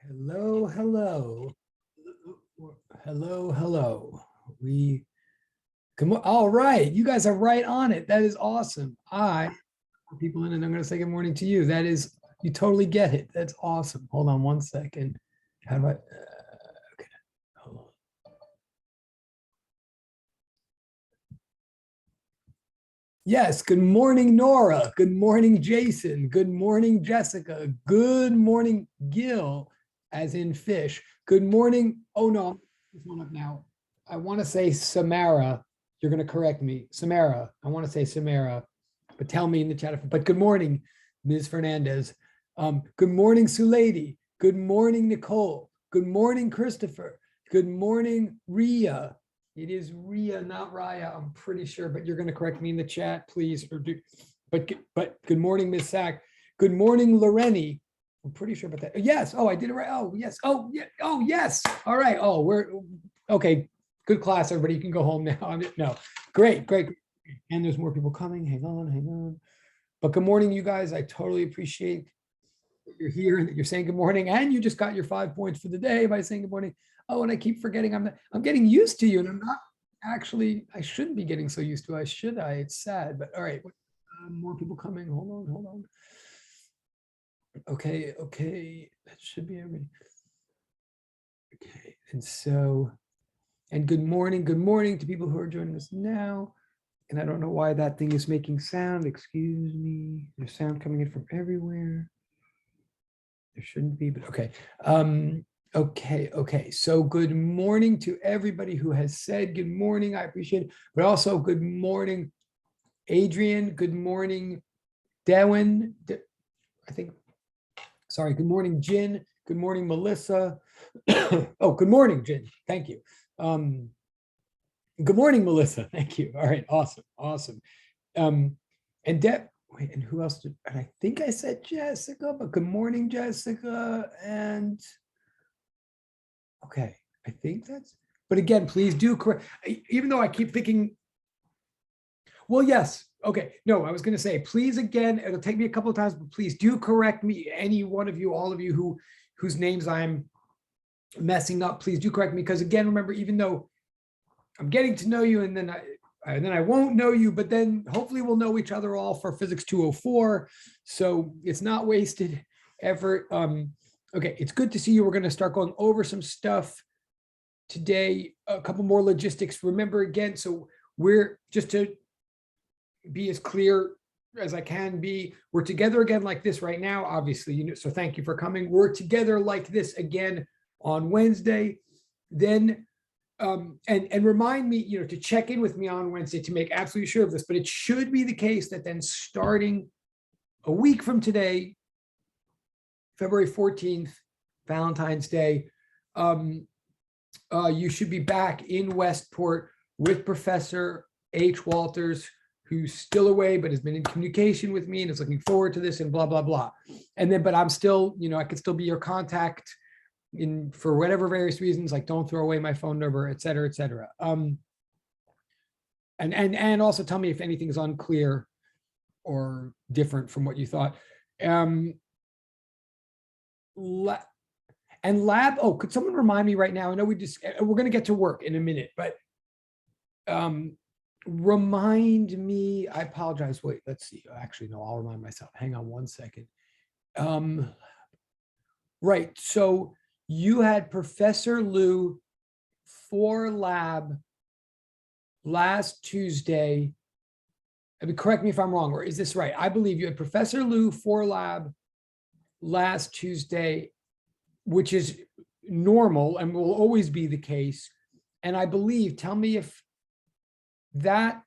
Hello, hello. Hello, hello. We come on. All right. You guys are right on it. That is awesome. People in, and I'm going to say good morning to you. That is, you totally get it. That's awesome. Hold on one second. How do I, okay. Hold on. Yes. Good morning, Nora. Good morning, Jason. Good morning, Jessica. Good morning, Gil, as in fish. Good morning. Oh, no. This one up now. I want to say Samara. You're going to correct me. Samara. I want to say Samara, but tell me in the chat. But good morning, Ms. Fernandez. Good morning, Sulady. Good morning, Nicole. Good morning, Christopher. Good morning, Ria. It is Ria, not Raya. I'm pretty sure, but you're going to correct me in the chat, please. But good morning, Ms. Sack. Good morning, Loreni. I'm pretty sure about that. Yes. Oh, I did it right. Oh, yes. Oh, yeah. Oh, yes. All right. Oh, we're okay. Good class, everybody. You can go home now. No, great. And there's more people coming. Hang on. But good morning, you guys. I totally appreciate that you're here and that you're saying good morning. And you just got your 5 points for the day by saying good morning. Oh, and I keep forgetting I'm getting used to you, and I'm not actually, I shouldn't be getting so used to it. Should I? It's sad, but all right. More people coming. Hold on. Okay. That should be everybody. Okay. And so, and good morning to people who are joining us now. And I don't know why that thing is making sound. Excuse me. There's sound coming in from everywhere. There shouldn't be, but okay. Okay. So good morning to everybody who has said good morning. I appreciate it. But also good morning, Adrian. Good morning, Dewin. I think, sorry. Good morning, Jin. Good morning, Melissa. Oh, good morning, Jin. Thank you. Good morning, Melissa. Thank you. All right. Awesome. And Deb, wait, and who else did, and I think I said Jessica, but good morning, Jessica. And okay, I think that's, but again, please do correct, even though I keep thinking, well, yes. Okay. No, I was going to say, please, again, it'll take me a couple of times, but please do correct me. Any one of you, all of you whose names I'm messing up, please do correct me. Because again, remember, even though I'm getting to know you and then I won't know you, but then hopefully we'll know each other all for Physics 204. So it's not wasted effort. Okay, it's good to see you. We're going to start going over some stuff today, a couple more logistics. Remember again, so we're just to be as clear as I can be, we're together again like this right now, obviously, you know, so thank you for coming. We're together like this again on Wednesday. Then and remind me, you know, to check in with me on Wednesday to make absolutely sure of this, but it should be the case that then starting a week from today, February 14th, Valentine's Day, you should be back in Westport with Professor H. Walters, who's still away, but has been in communication with me and is looking forward to this and blah, blah, blah. And then, but I'm still, you know, I could still be your contact in for whatever various reasons, like don't throw away my phone number, et cetera, et cetera. And also tell me if anything's unclear or different from what you thought. And lab, oh, could someone remind me right now? I know we're going to get to work in a minute, but remind me, I apologize. Wait, let's see. Actually, no, I'll remind myself. Hang on one second. Right. So you had Professor Liu for lab last Tuesday. I mean, correct me if I'm wrong, or is this right? I believe you had Professor Liu for lab last Tuesday, which is normal and will always be the case. And I believe, tell me if that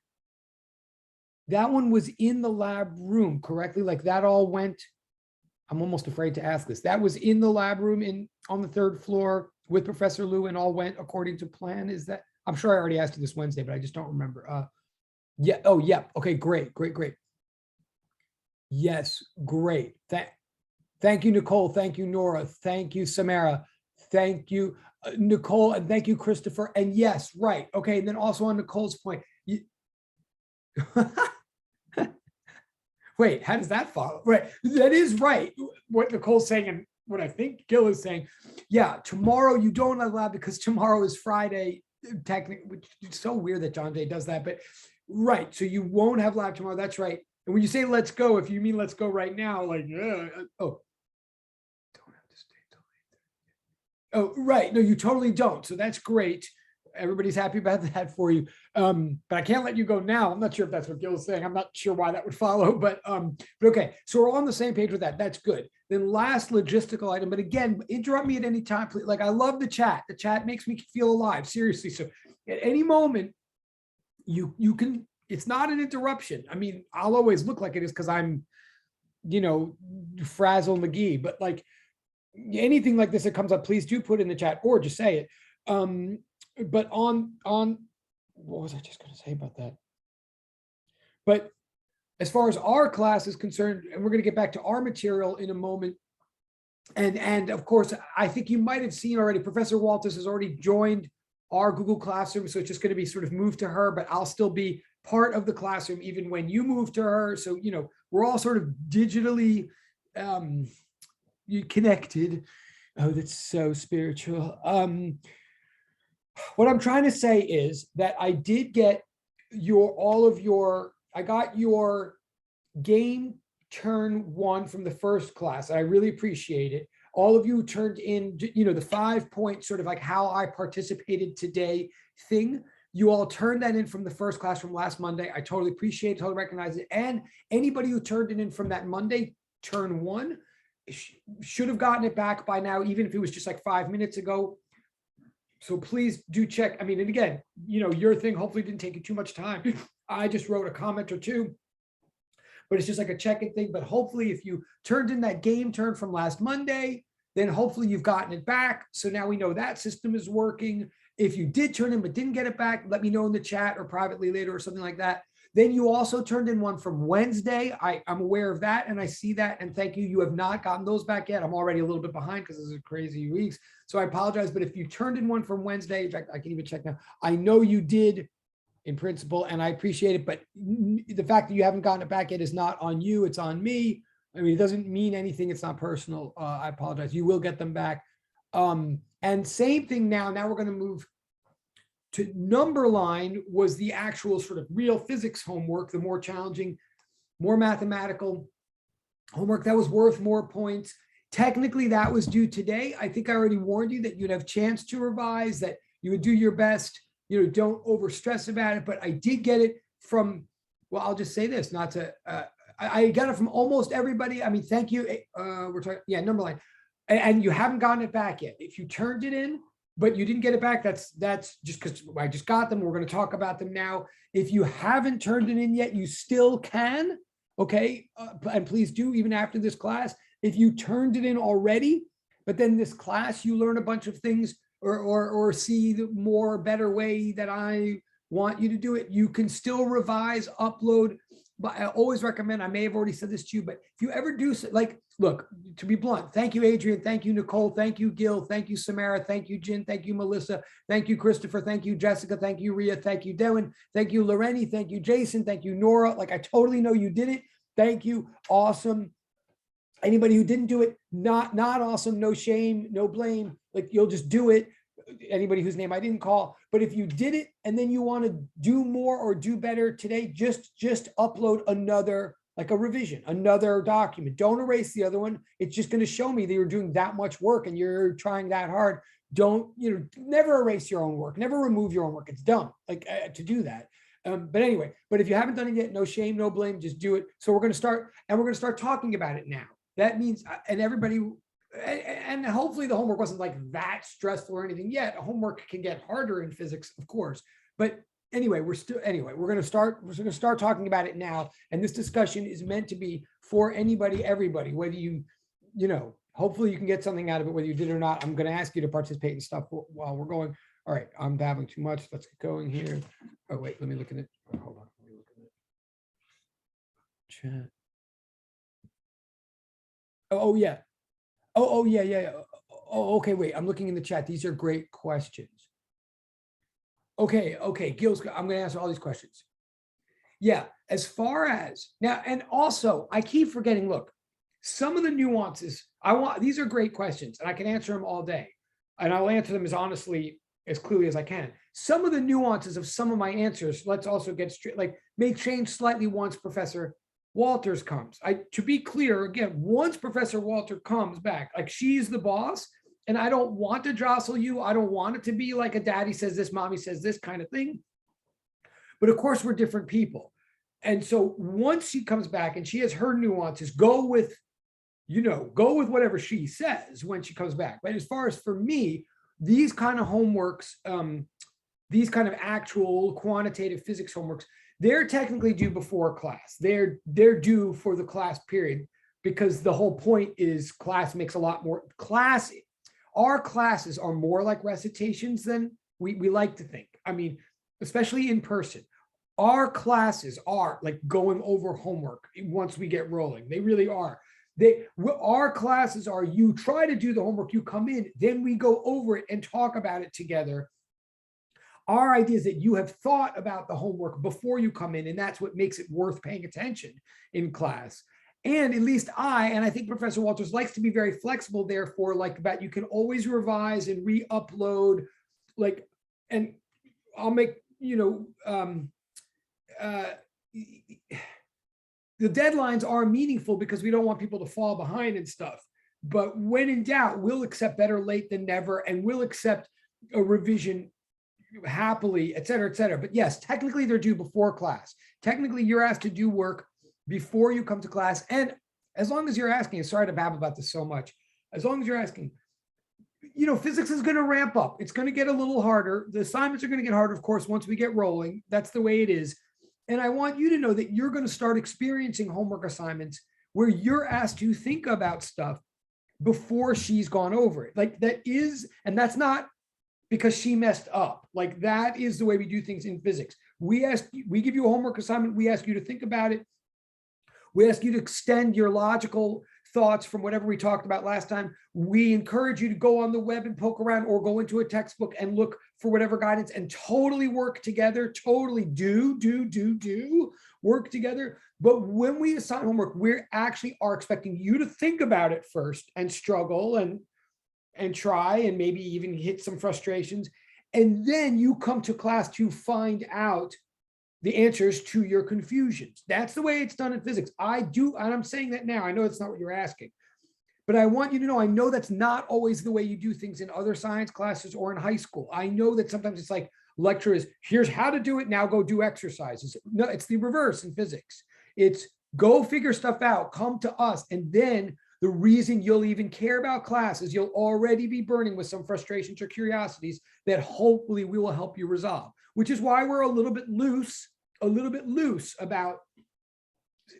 one was in the lab room correctly, like that all went, I'm almost afraid to ask this. That was in the lab room on the 3rd floor with Professor Liu and all went according to plan. Is that, I'm sure I already asked you this Wednesday, but I just don't remember. Yeah. Oh, yeah. Okay, great. Yes, great. Thank you, Nicole. Thank you, Nora. Thank you, Samara. Thank you, Nicole. And thank you, Christopher. And yes, right. Okay. And then also on Nicole's point, wait, how does that follow? Right. That is right. What Nicole's saying, and what I think Gil is saying. Yeah, tomorrow you don't have lab because tomorrow is Friday. Technically, which is so weird that John Jay does that, but right. So you won't have lab tomorrow. That's right. And when you say let's go, if you mean let's go right now, like, oh, don't have to stay till 8:30. Oh, right. No, you totally don't. So that's great. Everybody's happy about that for you. But I can't let you go now. I'm not sure if that's what Gil's saying. I'm not sure why that would follow, but okay. So we're on the same page with that. That's good. Then last logistical item, but again, interrupt me at any time, please. Like, I love the chat. The chat makes me feel alive, seriously. So at any moment, you can, it's not an interruption. I mean, I'll always look like it is because I'm, Frazzle McGee, but like anything like this that comes up, please do put in the chat or just say it. But on what was I just going to say about that? But as far as our class is concerned, and we're going to get back to our material in a moment. And of course, I think you might have seen already, Professor Walters has already joined our Google Classroom. So it's just going to be sort of moved to her, but I'll still be part of the classroom even when you move to her. So, we're all sort of digitally connected. Oh, that's so spiritual. What I'm trying to say is that I did get I got your game turn 1 from the first class. I really appreciate it. All of you turned in, the 5-point sort of like how I participated today thing. You all turned that in from the first class from last Monday. I totally appreciate it, totally recognize it. And anybody who turned it in from that Monday, turn 1, should have gotten it back by now, even if it was just like 5 minutes ago. So please do check. I mean, and again, your thing hopefully didn't take you too much time. I just wrote a comment or two, but it's just like a check-in thing. But hopefully if you turned in that game turn from last Monday, then hopefully you've gotten it back. So now we know that system is working. If you did turn in but didn't get it back, let me know in the chat or privately later or something like that. Then you also turned in one from Wednesday. I'm aware of that and I see that. And thank you. You have not gotten those back yet. I'm already a little bit behind because this is crazy weeks. So I apologize. But if you turned in one from Wednesday, in fact, I can even check now. I know you did in principle and I appreciate it. But the fact that you haven't gotten it back yet is not on you. It's on me. I mean, it doesn't mean anything. It's not personal. I apologize. You will get them back. And same thing now. Now we're going to move to NumberLine was the actual sort of real physics homework, the more challenging, more mathematical homework that was worth more points. Technically, that was due today. I think I already warned you that you'd have a chance to revise, that you would do your best, don't over stress about it. But I did get it from, well, I'll just say this, not to, I got it from almost everybody. I mean, thank you. We're talking, yeah, NumberLine. And you haven't gotten it back yet. If you turned it in, but you didn't get it back, that's just because I just got them. We're going to talk about them now. If you haven't turned it in yet, you still can, okay? And please do, even after this class. If you turned it in already, but then this class, you learn a bunch of things or see the more better way that I want you to do it, you can still revise, upload. But I always recommend, I may have already said this to you, but if you ever do, like, look, to be blunt, thank you, Adrian. Thank you, Nicole. Thank you, Gil. Thank you, Samara. Thank you, Jen. Thank you, Melissa. Thank you, Christopher. Thank you, Jessica. Thank you, Ria. Thank you, Devin. Thank you, Loreni. Thank you, Jason. Thank you, Nora. Like, I totally know you did it. Thank you. Awesome. Anybody who didn't do it, not awesome. No shame, no blame. Like, you'll just do it. Anybody whose name I didn't call, but if you did it and then you want to do more or do better today, just upload another, like a revision, another document. Don't erase the other one. It's just going to show me that you're doing that much work and you're trying that hard. Don't, never erase your own work, never remove your own work. It's dumb, like to do that. But anyway, but if you haven't done it yet, no shame, no blame, just do it. So we're going to start, and we're going to start talking about it now. That means, and everybody, and hopefully the homework wasn't like that stressful or anything yet. Homework can get harder in physics, of course. But anyway, we're going to start talking about it now. And this discussion is meant to be for anybody, everybody, whether hopefully you can get something out of it, whether you did or not. I'm going to ask you to participate in stuff while we're going. All right, I'm babbling too much. Let's get going here. Oh, wait, let me look at it. Hold on. Let me look at it. Chat. Oh, yeah. Oh, yeah. Oh, okay, wait, I'm looking in the chat. These are great questions. Okay, Gil's, I'm going to answer all these questions. Yeah, as far as now, and also I keep forgetting, look, some of the nuances, these are great questions and I can answer them all day. And I'll answer them as honestly, as clearly as I can. Some of the nuances of some of my answers, let's also get straight, like may change slightly once Professor Walters comes. To be clear, again, once Professor Walter comes back, like she's the boss, and I don't want to jostle you. I don't want it to be like a daddy says this, mommy says this kind of thing. But of course, we're different people. And so once she comes back and she has her nuances, go with whatever she says when she comes back. But as far as for me, these kind of homeworks, these kind of actual quantitative physics homeworks, they're technically due before class. They're due for the class period, because the whole point is class makes a lot more class. Our classes are more like recitations than we like to think. I mean, especially in person, our classes are like going over homework once we get rolling. They really are. Our classes are, you try to do the homework, you come in, then we go over it and talk about it together. Our idea is that you have thought about the homework before you come in, and that's what makes it worth paying attention in class. And at least and I think Professor Walters likes to be very flexible, therefore, like that you can always revise and re-upload, like, and I'll make, the deadlines are meaningful because we don't want people to fall behind and stuff. But when in doubt, we'll accept better late than never, and we'll accept a revision happily, et cetera, et cetera. But yes, technically they're due before class. Technically, you're asked to do work before you come to class. And as long as you're asking, sorry to babble about this so much, as long as you're asking, physics is going to ramp up. It's going to get a little harder. The assignments are going to get harder, of course, once we get rolling. That's the way it is. And I want you to know that you're going to start experiencing homework assignments where you're asked to think about stuff before she's gone over it. Like that is, and that's not because she messed up. Like that is the way we do things in physics. We give you a homework assignment. We ask you to think about it. We ask you to extend your logical thoughts from whatever we talked about last time. We encourage you to go on the web and poke around, or go into a textbook and look for whatever guidance, and totally work together, totally do work together. But when we assign homework, we actually are expecting you to think about it first and struggle and try and maybe even hit some frustrations. And then you come to class to find out the answers to your confusions. That's the way it's done in physics. And I'm saying that now. I know it's not what you're asking, but I want you to know, I know that's not always the way you do things in other science classes or in high school. I know that sometimes it's like lecture is, here's how to do it, now go do exercises. No, it's the reverse in physics. It's go figure stuff out, come to us, and then the reason you'll even care about class is you'll already be burning with some frustrations or curiosities that hopefully we will help you resolve, which is why we're a little bit loose about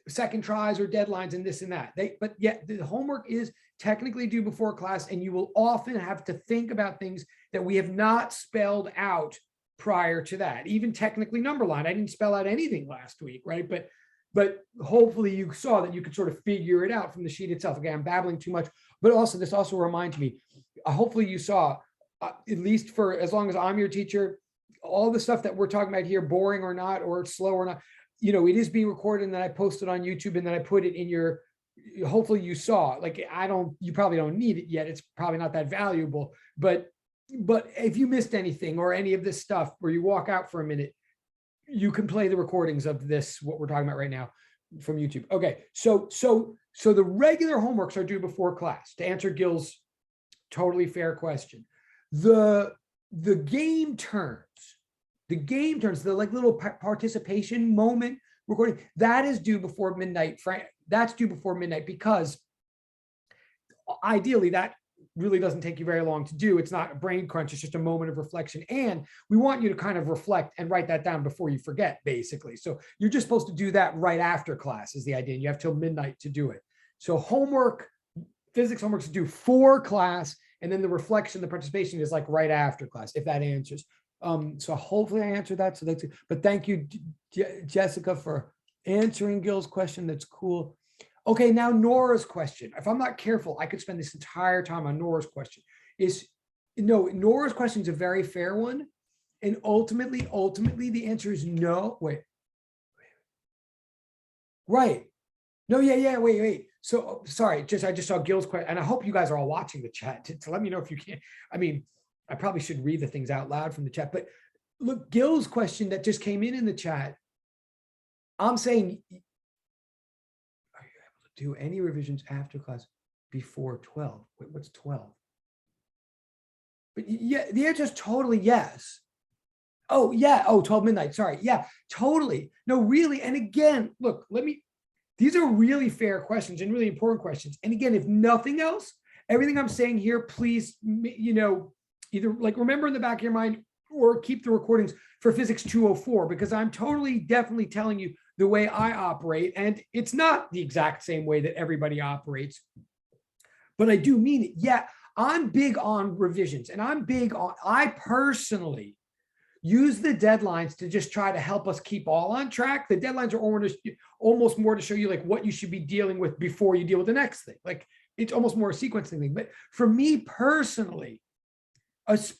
second tries or deadlines and this and that. But yet the homework is technically due before class, and you will often have to think about things that we have not spelled out prior to that. Even technically NumberLine, I didn't spell out anything last week, right? But hopefully you saw that you could sort of figure it out from the sheet itself. Again, I'm babbling too much, but also this also reminds me, hopefully you saw, at least for as long as I'm your teacher, all the stuff that we're talking about here, boring or not, or slow or not, it is being recorded, and then I posted on YouTube, and then I put it in your, hopefully you saw, like, you probably don't need it yet. It's probably not that valuable, but if you missed anything or any of this stuff where you walk out for a minute, you can play the recordings of this, what we're talking about right now, from YouTube. Okay. So the regular homeworks are due before class, to answer Gil's totally fair question. The game turns, the like little participation moment recording, that is due before midnight. That's due before midnight, because ideally that really doesn't take you very long to do. It's not a brain crunch. It's just a moment of reflection. And we want you to kind of reflect and write that down before you forget, basically. So you're just supposed to do that right after class is the idea. You have till midnight to do it. So homework, physics homework is due for class. And then the reflection, the participation is like right after class, if that answers. So hopefully I answered that. So that's it. But thank you, Jessica, for answering Gil's question. That's cool. Okay, now Nora's question. If I'm not careful, I could spend this entire time on Nora's question. Nora's question is a very fair one. And ultimately, the answer is no. Wait. Right. No, yeah, wait. So sorry, I just saw Gil's question, and I hope you guys are all watching the chat to let me know if you can. I mean, I probably should read the things out loud from the chat, but look, Gil's question that just came in the chat. I'm saying, are you able to do any revisions after class before 12? Wait, what's 12? But yeah, the answer is totally yes. Oh, yeah. Oh, 12 midnight. Sorry. Yeah, totally. No, really. And again, look, these are really fair questions and really important questions. And again, if nothing else, everything I'm saying here, please, either like remember in the back of your mind or keep the recordings for Physics 204, because I'm definitely telling you the way I operate. And it's not the exact same way that everybody operates, but I do mean it. Yeah, I'm big on revisions, and I personally use the deadlines to just try to help us keep all on track. The deadlines are almost more to show you like what you should be dealing with before you deal with the next thing. Like it's almost more a sequencing thing. But for me personally, this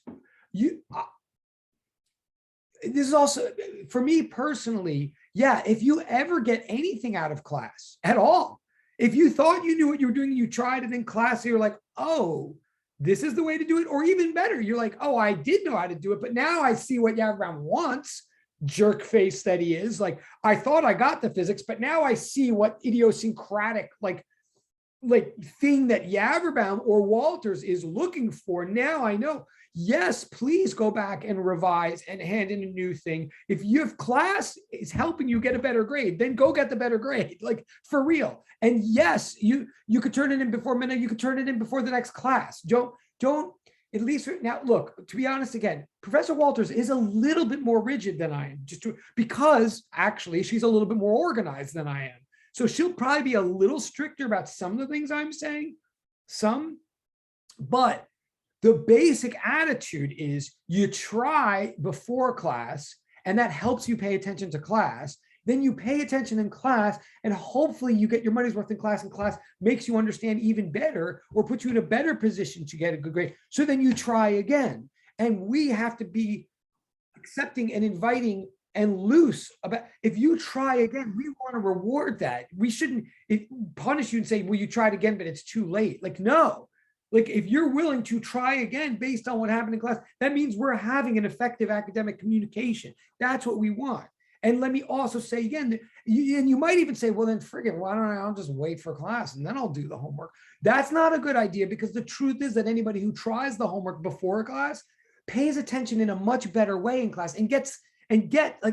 is also for me personally. Yeah, if you ever get anything out of class at all, if you thought you knew what you were doing, you tried it in class, you're like, oh, this is the way to do it. Or even better, you're like, oh, I did know how to do it, but now I see what Yavram wants, jerk face that he is. Like, I thought I got the physics, but now I see what idiosyncratic, like thing that Yaverbaum or Walters is looking for. Now I know. Yes, please go back and revise and hand in a new thing. If class is helping you get a better grade, then go get the better grade, like for real. And yes, you could turn it in before midnight. You could turn it in before the next class. Don't at least now. Look, to be honest, again, Professor Walters is a little bit more rigid than I am, because actually she's a little bit more organized than I am. So she'll probably be a little stricter about some of the things I'm saying, but the basic attitude is you try before class, and that helps you pay attention to class. Then you pay attention in class, and hopefully you get your money's worth in class, and class makes you understand even better or puts you in a better position to get a good grade. So then you try again. And we have to be accepting and inviting and loose about, if you try again, we want to reward that. We shouldn't punish you and say, well, you tried again, but it's too late. Like, no. Like, if you're willing to try again based on what happened in class, that means we're having an effective academic communication. That's what we want. And let me also say again, that you might even say, well, then forget, why don't I'll just wait for class and then I'll do the homework. That's not a good idea, because the truth is that anybody who tries the homework before class pays attention in a much better way in class and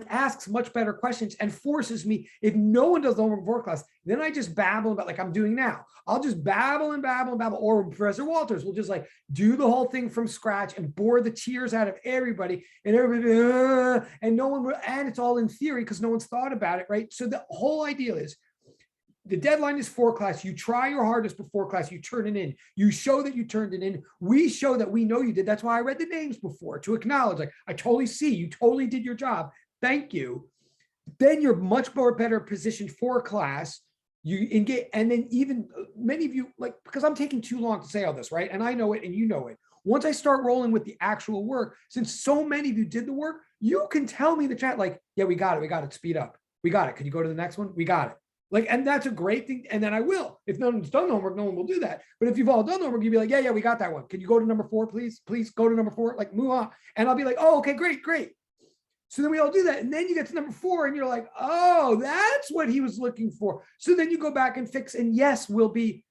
asks much better questions and forces me. If no one does the homework before class, then I just babble about, like I'm doing now. I'll just babble and babble and babble. Or Professor Walters will just like do the whole thing from scratch and bore the tears out of everybody, and and no one will, and it's all in theory because no one's thought about it, right? So the whole idea is, the deadline is for class. You try your hardest before class. You turn it in. You show that you turned it in. We show that we know you did. That's why I read the names before, to acknowledge, like, I totally see you totally did your job. Thank you. Then you're much more better positioned for class. You engage, and then even many of you, like, because I'm taking too long to say all this, right? And I know it, and you know it. Once I start rolling with the actual work, since so many of you did the work, you can tell me in the chat, like, yeah, we got it. Speed up. We got it. Could you go to the next one? We got it. Like, and that's a great thing. And then I will. If no one's done the homework, no one will do that. But if you've all done the homework, you'll be like, yeah, we got that one. Can you go to number 4, please? Please go to number 4, like move on. And I'll be like, oh, okay, great. So then we all do that. And then you get to number 4 and you're like, oh, that's what he was looking for. So then you go back and fix. And yes, we'll be,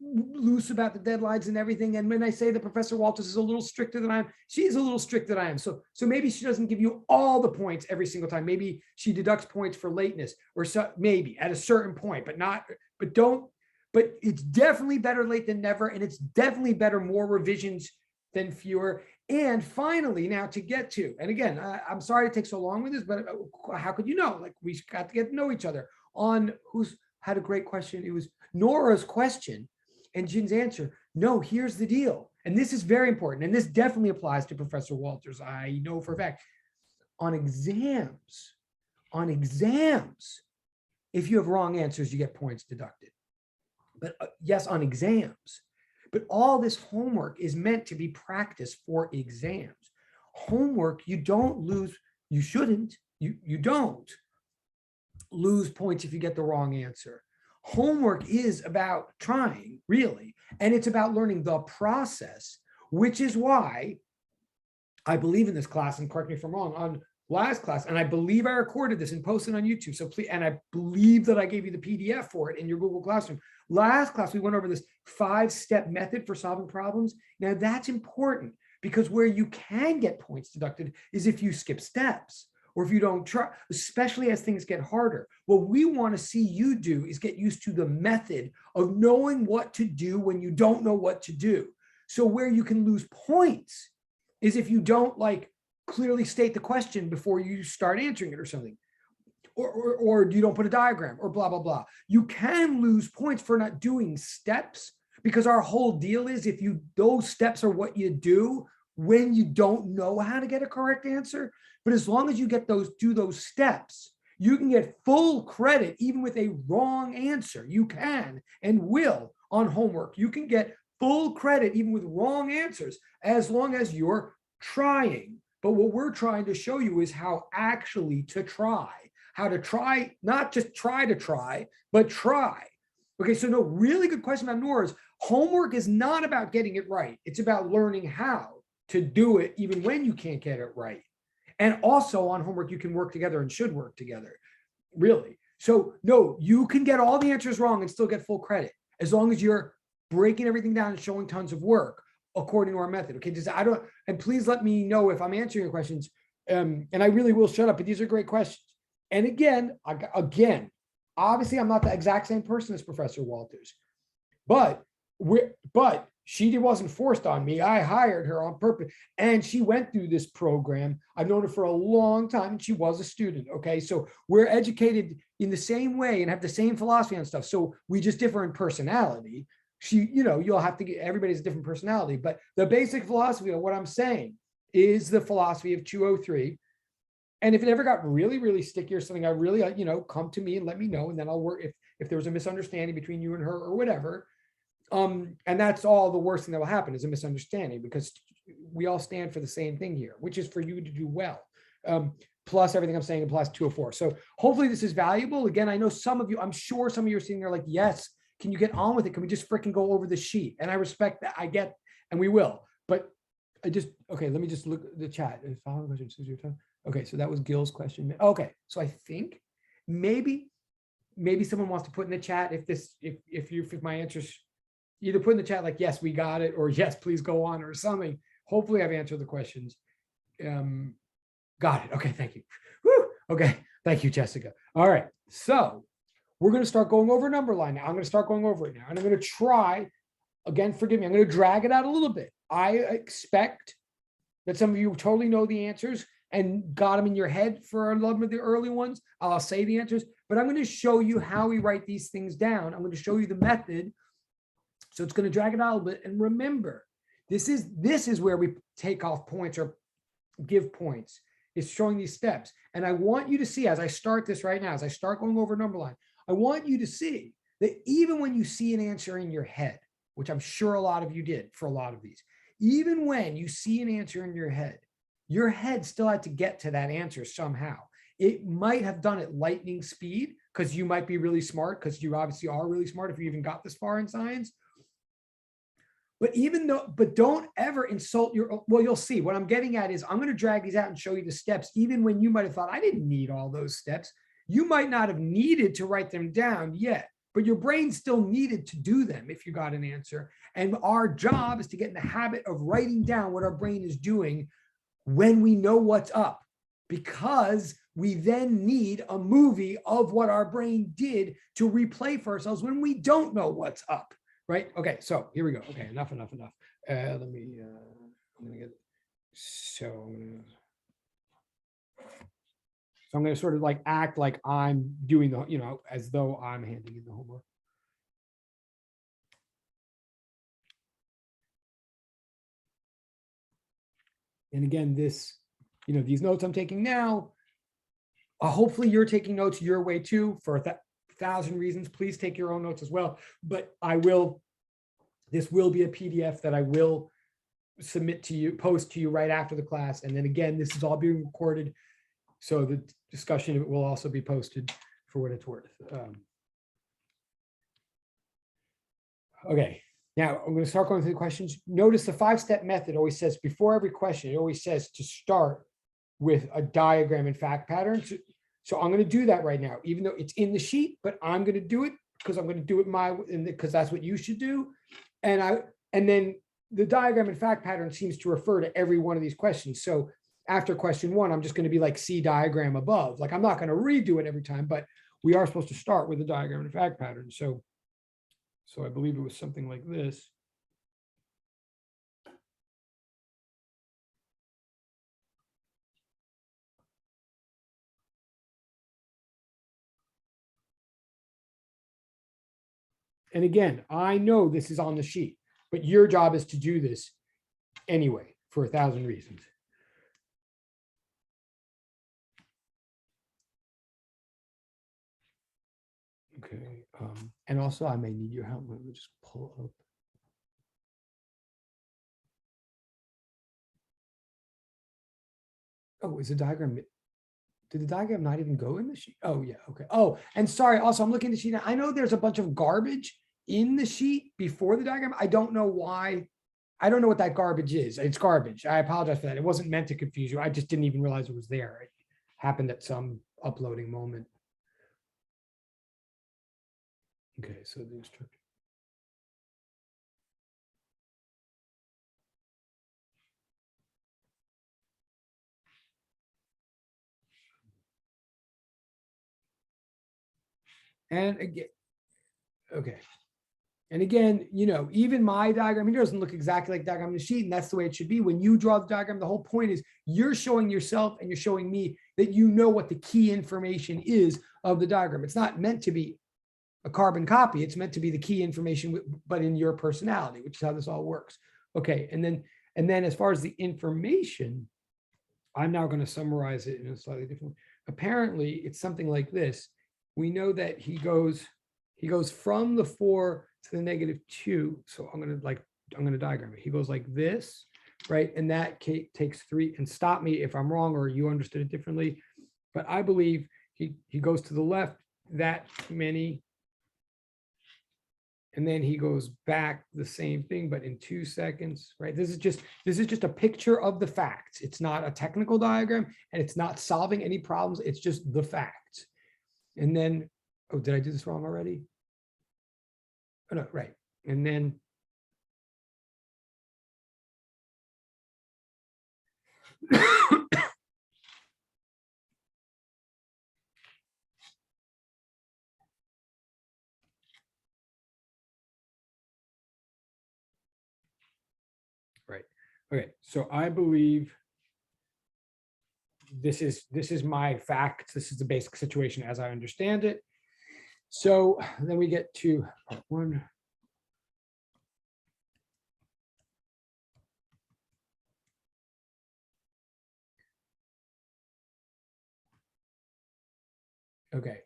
loose about the deadlines and everything. And when I say that Professor Walters is a little stricter than I am, she's a little stricter than I am. So maybe she doesn't give you all the points every single time. Maybe she deducts points for lateness, or so, maybe at a certain point, but it's definitely better late than never. And it's definitely better, more revisions than fewer. And finally, now to get to, and again, I'm sorry to take so long with this, but how could you know? Like, we got to get to know each other. On who's had a great question. It was Nora's question and Jin's answer. No, here's the deal. And this is very important. And this definitely applies to Professor Walters. I know for a fact. On exams, if you have wrong answers, you get points deducted. But yes, on exams. But all this homework is meant to be practice for exams. Homework, you don't lose, you shouldn't, you don't lose points if you get the wrong answer. homework is about trying, really, and it's about learning the process, which is why I believe in this class, and correct me if I'm wrong, on last class, and I believe I recorded this and posted on YouTube. So please, and I believe that I gave you the PDF for it in your Google Classroom. Last class, we went over this 5-step method for solving problems. Now that's important because where you can get points deducted is if you skip steps or if you don't try, especially as things get harder. What we want to see you do is get used to the method of knowing what to do when you don't know what to do. So where you can lose points is if you don't like clearly state the question before you start answering it or something, or you don't put a diagram or blah, blah, blah. You can lose points for not doing steps because our whole deal is if those steps are what you do when you don't know how to get a correct answer. But as long as you do those steps, you can get full credit even with a wrong answer. You can and will on homework. You can get full credit even with wrong answers as long as you're trying. But what we're trying to show you is how actually to try, how to try, not just try to try, but try. Okay, so no, really good question about Nora's. Homework is not about getting it right. It's about learning how to do it even when you can't get it right. And also on homework, you can work together and should work together, really. So no, you can get all the answers wrong and still get full credit as long as you're breaking everything down and showing tons of work according to our method. Okay, and please let me know if I'm answering your questions. And I really will shut up, but these are great questions. And again, obviously I'm not the exact same person as Professor Walters, but she wasn't forced on me. I hired her on purpose, and she went through this program. I've known her for a long time, and she was a student. Okay, so we're educated in the same way and have the same philosophy on stuff. So we just differ in personality. You'll have to get, everybody's a different personality, but the basic philosophy of what I'm saying is the philosophy of 203. And if it ever got really, really sticky or something, I really, come to me and let me know, and then I'll work if there was a misunderstanding between you and her or whatever. And that's all the worst thing that will happen is a misunderstanding because we all stand for the same thing here, which is for you to do well. Plus everything I'm saying applies to 204. So hopefully this is valuable. Again, I know I'm sure some of you are sitting there like, yes, can you get on with it? Can we just freaking go over the sheet? And I respect that. I get, and we will, but okay, let me just look at the chat. Okay, so that was Gil's question. Okay, so I think maybe someone wants to put in the chat if my answers, either put in the chat like, yes, we got it, or yes, please go on, or something. Hopefully I've answered the questions. Got it. Okay, thank you. Woo! Okay, thank you, Jessica. All right, so we're going to start going over NumberLine now. I'm going to start going over it now, and I'm going to try, again, forgive me, I'm going to drag it out a little bit. I expect that some of you totally know the answers and got them in your head for a lot of the early ones. I'll say the answers, but I'm going to show you how we write these things down. I'm going to show you the method. So it's going to drag it out a little bit. And remember, this is where we take off points or give points. It's showing these steps. And I want you to see, as I start this right now, as I start going over NumberLine, I want you to see that even when you see an answer in your head, which I'm sure a lot of you did for a lot of these, even when you see an answer in your head still had to get to that answer somehow. It might have done it lightning speed because you might be really smart, because you obviously are really smart if you even got this far in science. But don't ever insult well, you'll see. What I'm getting at is I'm going to drag these out and show you the steps, even when you might have thought, I didn't need all those steps. You might not have needed to write them down yet, but your brain still needed to do them if you got an answer. And our job is to get in the habit of writing down what our brain is doing when we know what's up, because we then need a movie of what our brain did to replay for ourselves when we don't know what's up. Right? Okay, so here we go. Okay, enough. I'm gonna get, so I'm gonna sort of like act like I'm doing the, as though I'm handing in the homework. And again, these notes I'm taking now, hopefully you're taking notes your way too for 1,000 reasons. Please take your own notes as well. But this will be a PDF that I will submit to you, post to you right after the class. And then again, this is all being recorded, so the discussion of it will also be posted for what it's worth. Okay, now I'm going to start going through the questions. Notice the 5-step method always says before every question, it always says to start with a diagram and fact pattern. So I'm going to do that right now, even though it's in the sheet, but I'm going to do it because I'm going to do it because that's what you should do. And then the diagram and fact pattern seems to refer to every one of these questions. So after question 1, I'm just going to be like see diagram above. Like I'm not going to redo it every time, but we are supposed to start with the diagram and fact pattern. So I believe it was something like this. And again, I know this is on the sheet, but your job is to do this anyway for 1,000 reasons. Okay. And also I may need your help. Let me just pull up. Oh, is the diagram? Did the diagram not even go in the sheet? Oh, yeah. Okay. Oh, and sorry. Also, I'm looking at the sheet. I know there's a bunch of garbage in the sheet before the diagram. I don't know why. I don't know what that garbage is. It's garbage. I apologize for that. It wasn't meant to confuse you. I just didn't even realize it was there. It happened at some uploading moment. Okay. So the instruction. And again, okay. And again, you know, even my diagram, it doesn't look exactly like the diagram on the sheet, and that's the way it should be. When you draw the diagram, the whole point is you're showing yourself and you're showing me that you know what the key information is of the diagram. It's not meant to be a carbon copy. It's meant to be the key information, but in your personality, which is how this all works. Okay, and then as far as the information, I'm now going to summarize it in a slightly different way. Apparently, it's something like this. We know that he goes from the 4 to the -2. So I'm going to diagram it. He goes like this, right? And that takes 3, and stop me if I'm wrong or you understood it differently. But I believe he goes to the left that many. And then he goes back the same thing, but in 2 seconds, right? This is just a picture of the facts. It's not a technical diagram and it's not solving any problems. It's just the facts. And then, oh, did I do this wrong already? Oh, no, right. And then right. Okay. So I believe this is my fact. This is the basic situation as I understand it. So then we get to part 1. Okay.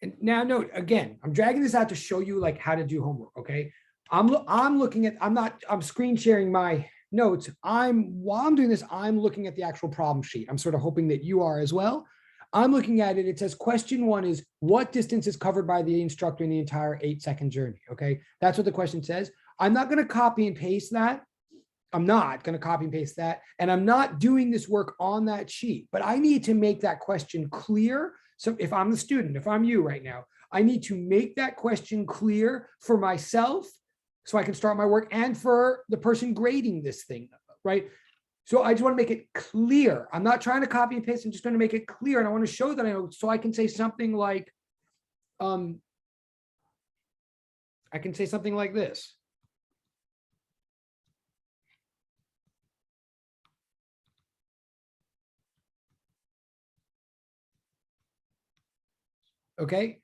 And now note again, I'm dragging this out to show you like how to do homework. Okay. I'm looking at, I'm screen sharing my notes. While I'm doing this, I'm looking at the actual problem sheet. I'm sort of hoping that you are as well. I'm looking at it. It says question 1 is what distance is covered by the instructor in the entire 8-second journey. Okay. That's what the question says. I'm not going to copy and paste that. I'm not going to copy and paste that. And I'm not doing this work on that sheet, but I need to make that question clear. So if I'm the student, if I'm you right now, I need to make that question clear for myself so I can start my work and for the person grading this thing, right? So I just want to make it clear. I'm not trying to copy and paste. I'm just going to make it clear. And I want to show that I know, so I can say something like, I can say something like this. Okay.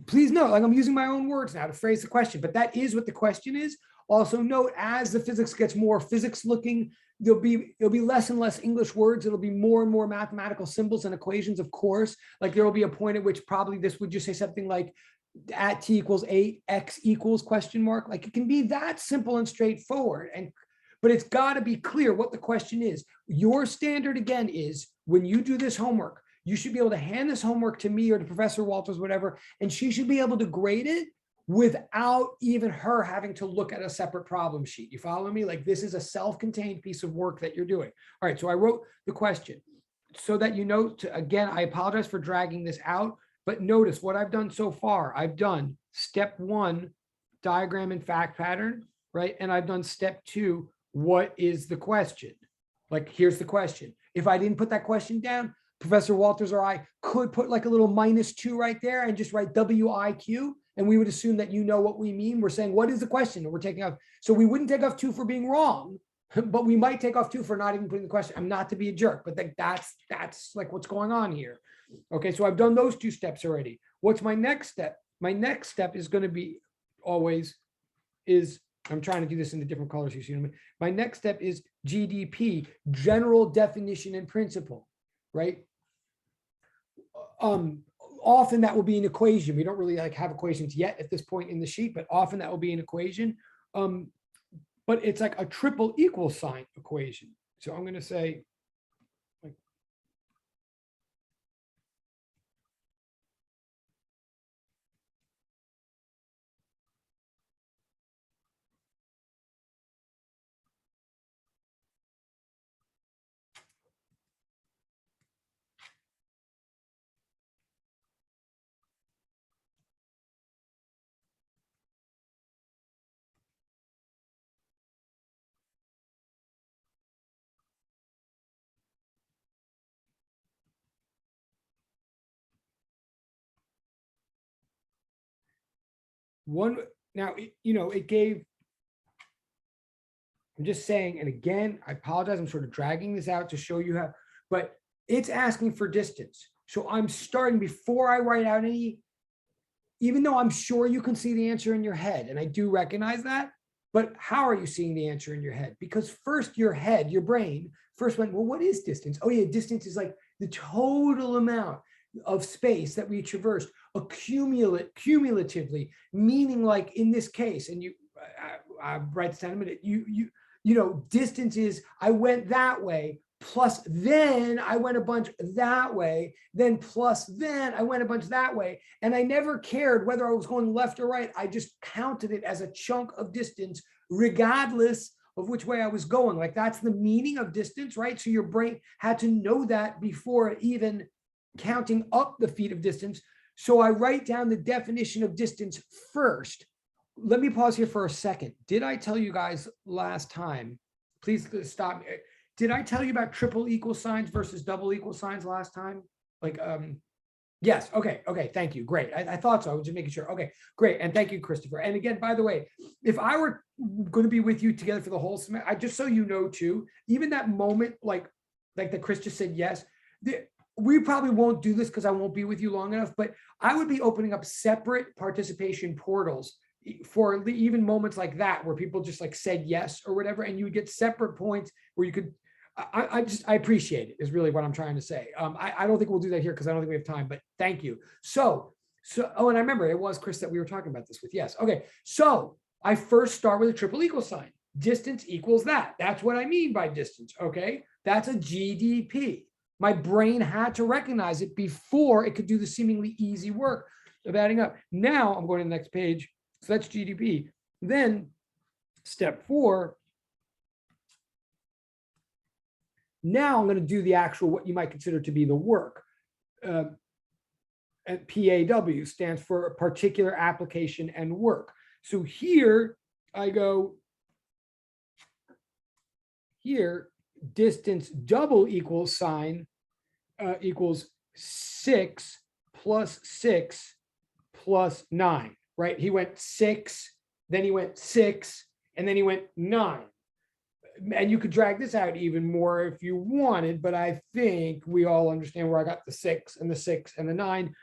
Please note, like I'm using my own words now to phrase the question, but that is what the question is. Also note, as the physics gets more physics looking, it'll be less and less English words. It'll be more and more mathematical symbols and equations, of course. Like there will be a point at which probably this would just say something like at t equals 8, x equals question mark. Like it can be that simple and straightforward. But it's got to be clear what the question is. Your standard again is when you do this homework, you should be able to hand this homework to me or to Professor Walters, whatever, and she should be able to grade it without even her having to look at a separate problem sheet. You follow me? Like this is a self-contained piece of work that you're doing. All right, so I wrote the question so that you know, again, I apologize for dragging this out, but notice what I've done so far. I've done step 1, diagram and fact pattern, right? And I've done step 2, what is the question? Like, here's the question. If I didn't put that question down, Professor Walters or I could put like a little -2 right there and just write WIQ, and we would assume that you know what we mean. We're saying, what is the question? And we're taking off. So we wouldn't take off 2 for being wrong, but we might take off 2 for not even putting the question. I'm not to be a jerk, but that's like what's going on here. Okay, so I've done those 2 steps already. What's my next step? My next step is going to be always is, I'm trying to do this in the different colors. You see what I mean? My next step is GDP, general definition and principle, right? Often that will be an equation. We don't really like have equations yet at this point in the sheet, but often that will be an equation. But it's like a triple equal sign equation. So I'm going to say, like, one, now, you know, it gave, I'm just saying, and again, I apologize, I'm sort of dragging this out to show you how, but it's asking for distance. So I'm starting before I write out any, even though I'm sure you can see the answer in your head, and I do recognize that, but how are you seeing the answer in your head? Because first your head, your brain, first went, well, what is distance? Oh yeah, distance is like the total amount of space that we traversed cumulatively, meaning like in this case, and I write this down in a minute, you know, distance is, I went that way, plus then I went a bunch that way, then plus then I went a bunch that way. And I never cared whether I was going left or right. I just counted it as a chunk of distance, regardless of which way I was going. Like that's the meaning of distance, right? So your brain had to know that before even counting up the feet of distance. So I write down the definition of distance first. Let me pause here for a second. Did I tell you guys last time? Please stop me. Did I tell you about triple equal signs versus double equal signs last time? Like, yes. Okay. Okay. Thank you. Great. I thought so. I was just making sure. Okay, great. And thank you, Christopher. And again, by the way, if I were going to be with you together for the whole semester, I just so you know too, even that moment, like that Chris just said yes, we probably won't do this because I won't be with you long enough, but I would be opening up separate participation portals for even moments like that, where people just like said yes or whatever, and you would get separate points where you could, I appreciate it is really what I'm trying to say. I don't think we'll do that here because I don't think we have time, but thank you. So, oh, and I remember it was Chris that we were talking about this with. Yes. Okay. So I first start with a triple equal sign. Distance equals that. That's what I mean by distance. Okay. That's a GDP. My brain had to recognize it before it could do the seemingly easy work of adding up. Now I'm going to the next page. So that's GDP. Then step 4. Now I'm going to do the actual, what you might consider to be the work. And PAW stands for a particular application and work. So here I go, here, distance double equal sign equals 6 plus 6 plus 9, right? He went 6, then he went 6, and then he went 9. And you could drag this out even more if you wanted, but I think we all understand where I got the 6 and the 6 and the 9.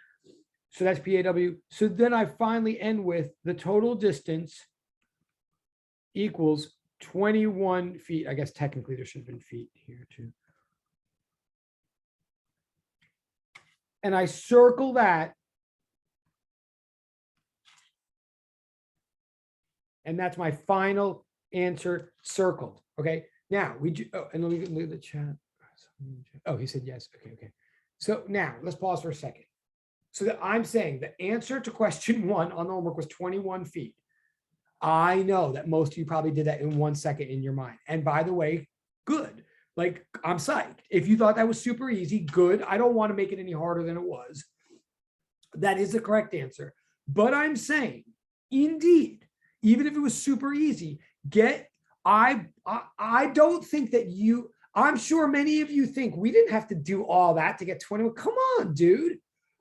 So that's PAW. So then I finally end with the total distance equals 21 feet. I guess technically there should have been feet here too. And I circle that. And that's my final answer circled. Okay. Now and let me look at the chat. Oh, he said yes. Okay. Okay. So now let's pause for a second. So that I'm saying the answer to question 1 on the homework was 21 feet. I know that most of you probably did that in 1 second in your mind. And by the way, good. Like, I'm psyched. If you thought that was super easy, good. I don't want to make it any harder than it was. That is the correct answer. But I'm saying, indeed, even if it was super easy, I don't think that I'm sure many of you think we didn't have to do all that to get 21. Come on, dude.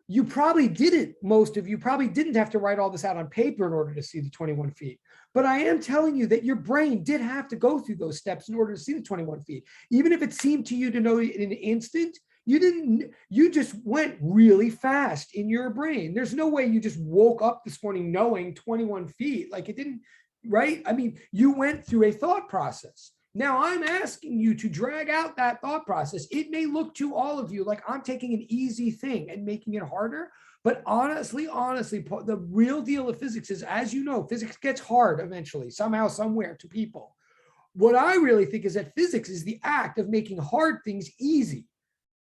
You probably didn't. Most of you probably didn't have to write all this out on paper in order to see the 21 feet. But I am telling you that your brain did have to go through those steps in order to see the 21 feet. Even if it seemed to you to know in an instant, you just went really fast in your brain. There's no way you just woke up this morning knowing 21 feet. Like, it didn't, right? I mean, you went through a thought process. Now I'm asking you to drag out that thought process. It may look to all of you like I'm taking an easy thing and making it harder, but honestly, the real deal of physics is, as you know, physics gets hard eventually, somehow, somewhere, to people. What I really think is that physics is the act of making hard things easy.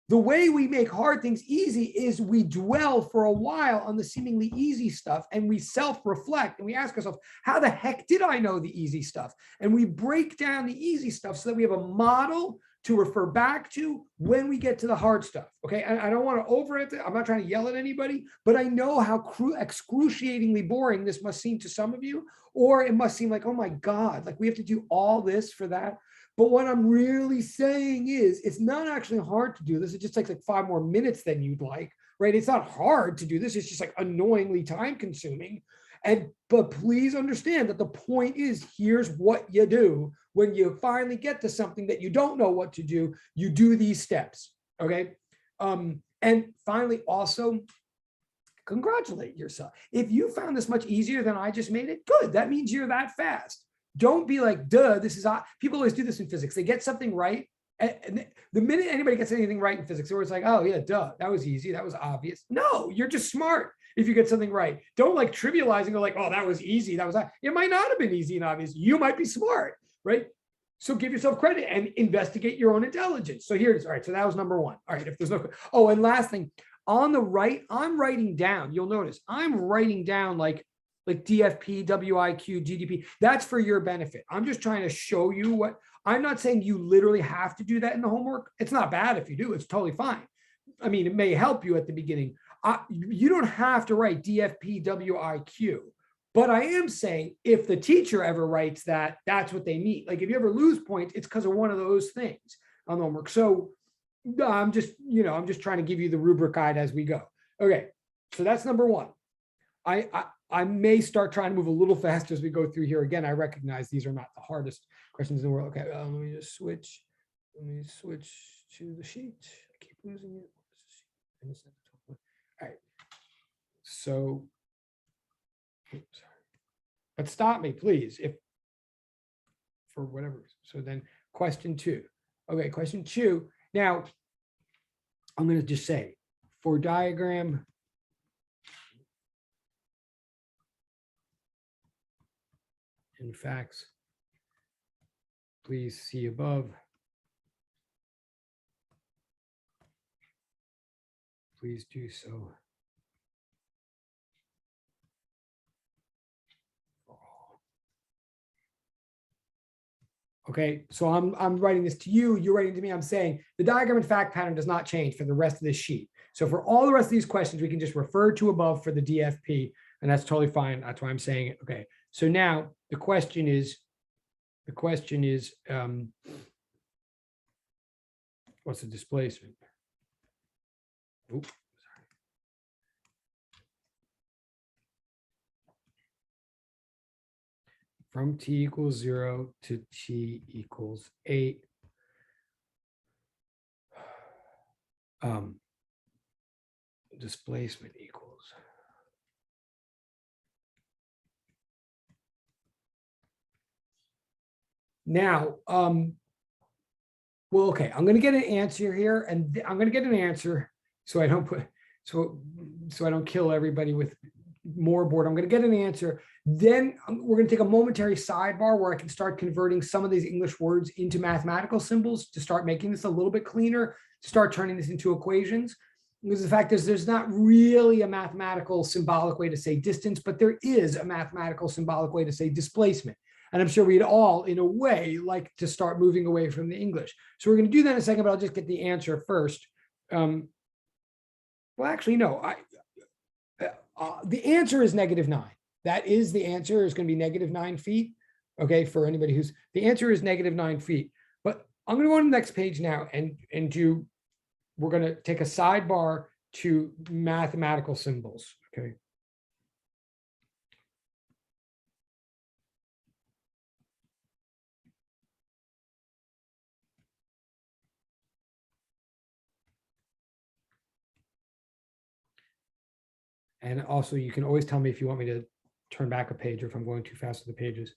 The way we make hard things easy is we dwell for a while on the seemingly easy stuff, and we self-reflect and we ask ourselves, how the heck did I know the easy stuff? And we break down the easy stuff so that we have a model to refer back to when we get to the hard stuff. Okay. And I don't want to I'm not trying to yell at anybody, but I know how excruciatingly boring this must seem to some of you, or it must seem like, oh my God, like we have to do all this for that. But what I'm really saying is, it's not actually hard to do this. It just takes like 5 more minutes than you'd like, right? It's not hard to do this. It's just like annoyingly time consuming. But please understand that the point is, here's what you do when you finally get to something that you don't know what to do. You do these steps, okay? And finally, also, congratulate yourself. If you found this much easier than I just made it, good. That means you're that fast. Don't be like, duh, this is, people always do this in physics. They get something right. And the minute anybody gets anything right in physics, they're always like, oh yeah, duh, that was easy. That was obvious. No, you're just smart if you get something right. Don't like trivializing or like, oh, that was easy. It might not have been easy and obvious. You might be smart, right? So give yourself credit and investigate your own intelligence. So here it is. All right. So that was number 1. All right. If there's no, oh, and last thing on the right, I'm writing down, you'll notice I'm writing down like DFP, WIQ, GDP. That's for your benefit. I'm just trying to show you what, I'm not saying you literally have to do that in the homework. It's not bad if you do, it's totally fine. I mean, it may help you at the beginning. You don't have to write DFP, WIQ, but I am saying if the teacher ever writes that, that's what they mean. Like if you ever lose points, it's because of one of those things on the homework. So I'm just trying to give you the rubric guide as we go. Okay, so that's number 1. I may start trying to move a little faster as we go through here. Again, I recognize these are not the hardest questions in the world. Okay, let me just switch. Let me switch to the sheet. I keep losing it. All right. So, oops. But stop me, please, if for whatever reason. So then question 2. Okay, question 2. Now, I'm going to just say for diagram and facts, please see above. Please do so. Okay, so I'm writing this to you, you're writing to me. I'm saying the diagram and fact pattern does not change for the rest of this sheet. So for all the rest of these questions, we can just refer to above for the DFP, and that's totally fine. That's why I'm saying it. Okay, so now the question is, what's the displacement? Oops, sorry. From t equals 0 to t equals 8. Displacement equals. Now, well, okay, I'm going to get an answer here, and I'm going to get an answer so I don't put, so I don't kill everybody with more board. I'm going to get an answer. Then we're going to take a momentary sidebar where I can start converting some of these English words into mathematical symbols to start making this a little bit cleaner, to start turning this into equations. Because the fact is, there's not really a mathematical symbolic way to say distance, but there is a mathematical symbolic way to say displacement. And I'm sure we'd all, in a way, like to start moving away from the English. So we're going to do that in a second, but I'll just get the answer first. Well, actually, no. The answer is -9. That is the answer. Is going to be -9 feet. Okay, for anybody who's, the answer is -9 feet. But I'm going to go on the next page now and do, we're going to take a sidebar to mathematical symbols. Okay. And also, you can always tell me if you want me to turn back a page or if I'm going too fast with the pages.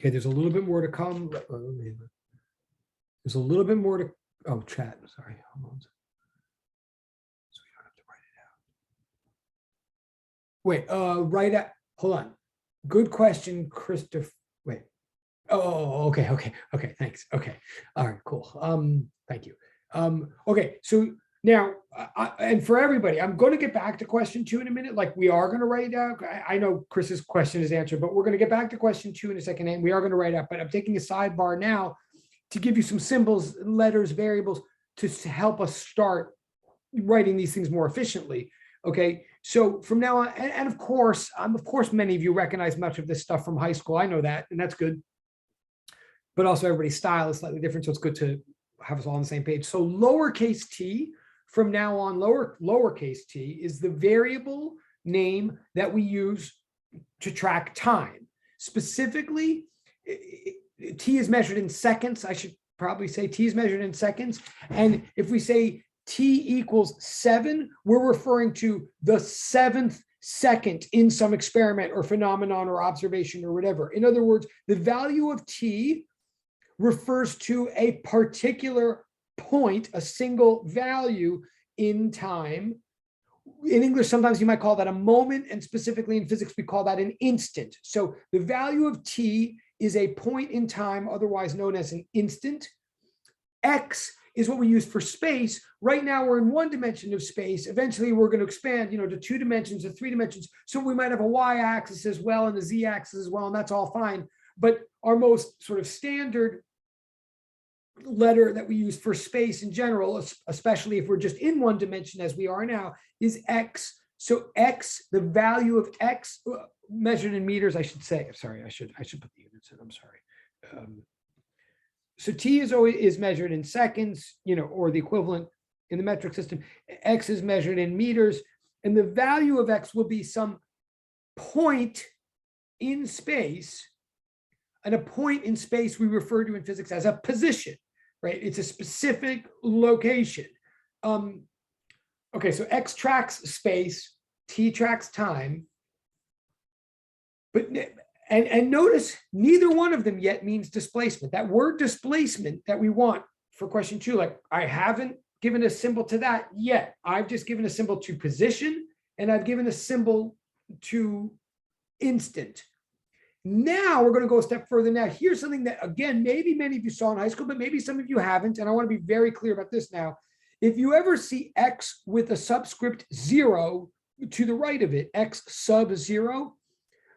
Okay, there's a little bit more to come. There's a little bit more to, oh, chat, sorry. Hold on. So we don't have to write it out. Wait, right at, hold on. Good question, Christopher. Wait. Oh, okay, thanks. Okay. All right, cool. Thank you. Okay, so now, and for everybody, I'm going to get back to question 2 in a minute. Like we are going to write out. I know Chris's question is answered, but we're going to get back to question 2 in a second, and we are going to write out. But I'm taking a sidebar now to give you some symbols, letters, variables to help us start writing these things more efficiently. Okay, so from now on, and of course, many of you recognize much of this stuff from high school. I know that, and that's good. But also everybody's style is slightly different, so it's good to have us all on the same page. So lowercase t, from now on, lowercase t is the variable name that we use to track time. Specifically, T is measured in seconds. I should probably say T is measured in seconds. And if we say T equals 7, we're referring to the 7th second in some experiment or phenomenon or observation or whatever. In other words, the value of T refers to a particular point, a single value in time. In English, sometimes you might call that a moment, and specifically in physics, we call that an instant. So the value of T is a point in time, otherwise known as an instant. X is what we use for space. Right now, we're in one dimension of space. Eventually, we're going to expand, to 2 dimensions or 3 dimensions. So we might have a y-axis as well and a z-axis as well, and that's all fine. But our most sort of standard letter that we use for space in general, especially if we're just in one dimension as we are now, is X. So X, the value of X measured in meters, I should say. Sorry, I should put the units in. I'm sorry. So T is measured in seconds, or the equivalent in the metric system. X is measured in meters, and the value of X will be some point in space. And a point in space we refer to in physics as a position, right? It's a specific location. Okay, so X tracks space, T tracks time. But and notice neither one of them yet means displacement. That word displacement that we want for question 2, like I haven't given a symbol to that yet. I've just given a symbol to position, and I've given a symbol to instant. Now we're going to go a step further. Now, here's something that, again, maybe many of you saw in high school, but maybe some of you haven't. And I want to be very clear about this now. If you ever see X with a subscript 0 to the right of it, X sub 0,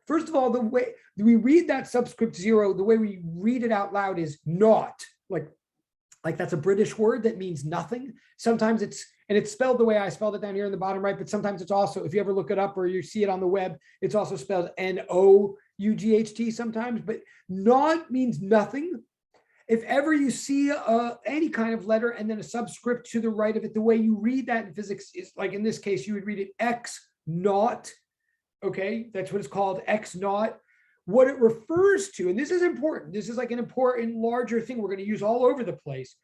first of all, the way we read that subscript 0, the way we read it out loud is not. Like that's a British word that means nothing. Sometimes it's spelled the way I spelled it down here in the bottom right, but sometimes it's also, if you ever look it up or you see it on the web, it's also spelled N-O-U-G-H-T sometimes, but not means nothing. If ever you see any kind of letter and then a subscript to the right of it, the way you read that in physics is, like in this case, you would read it X naught. Okay, that's what it's called, X naught. What it refers to, and this is important, this is like an important larger thing we're going to use all over the place.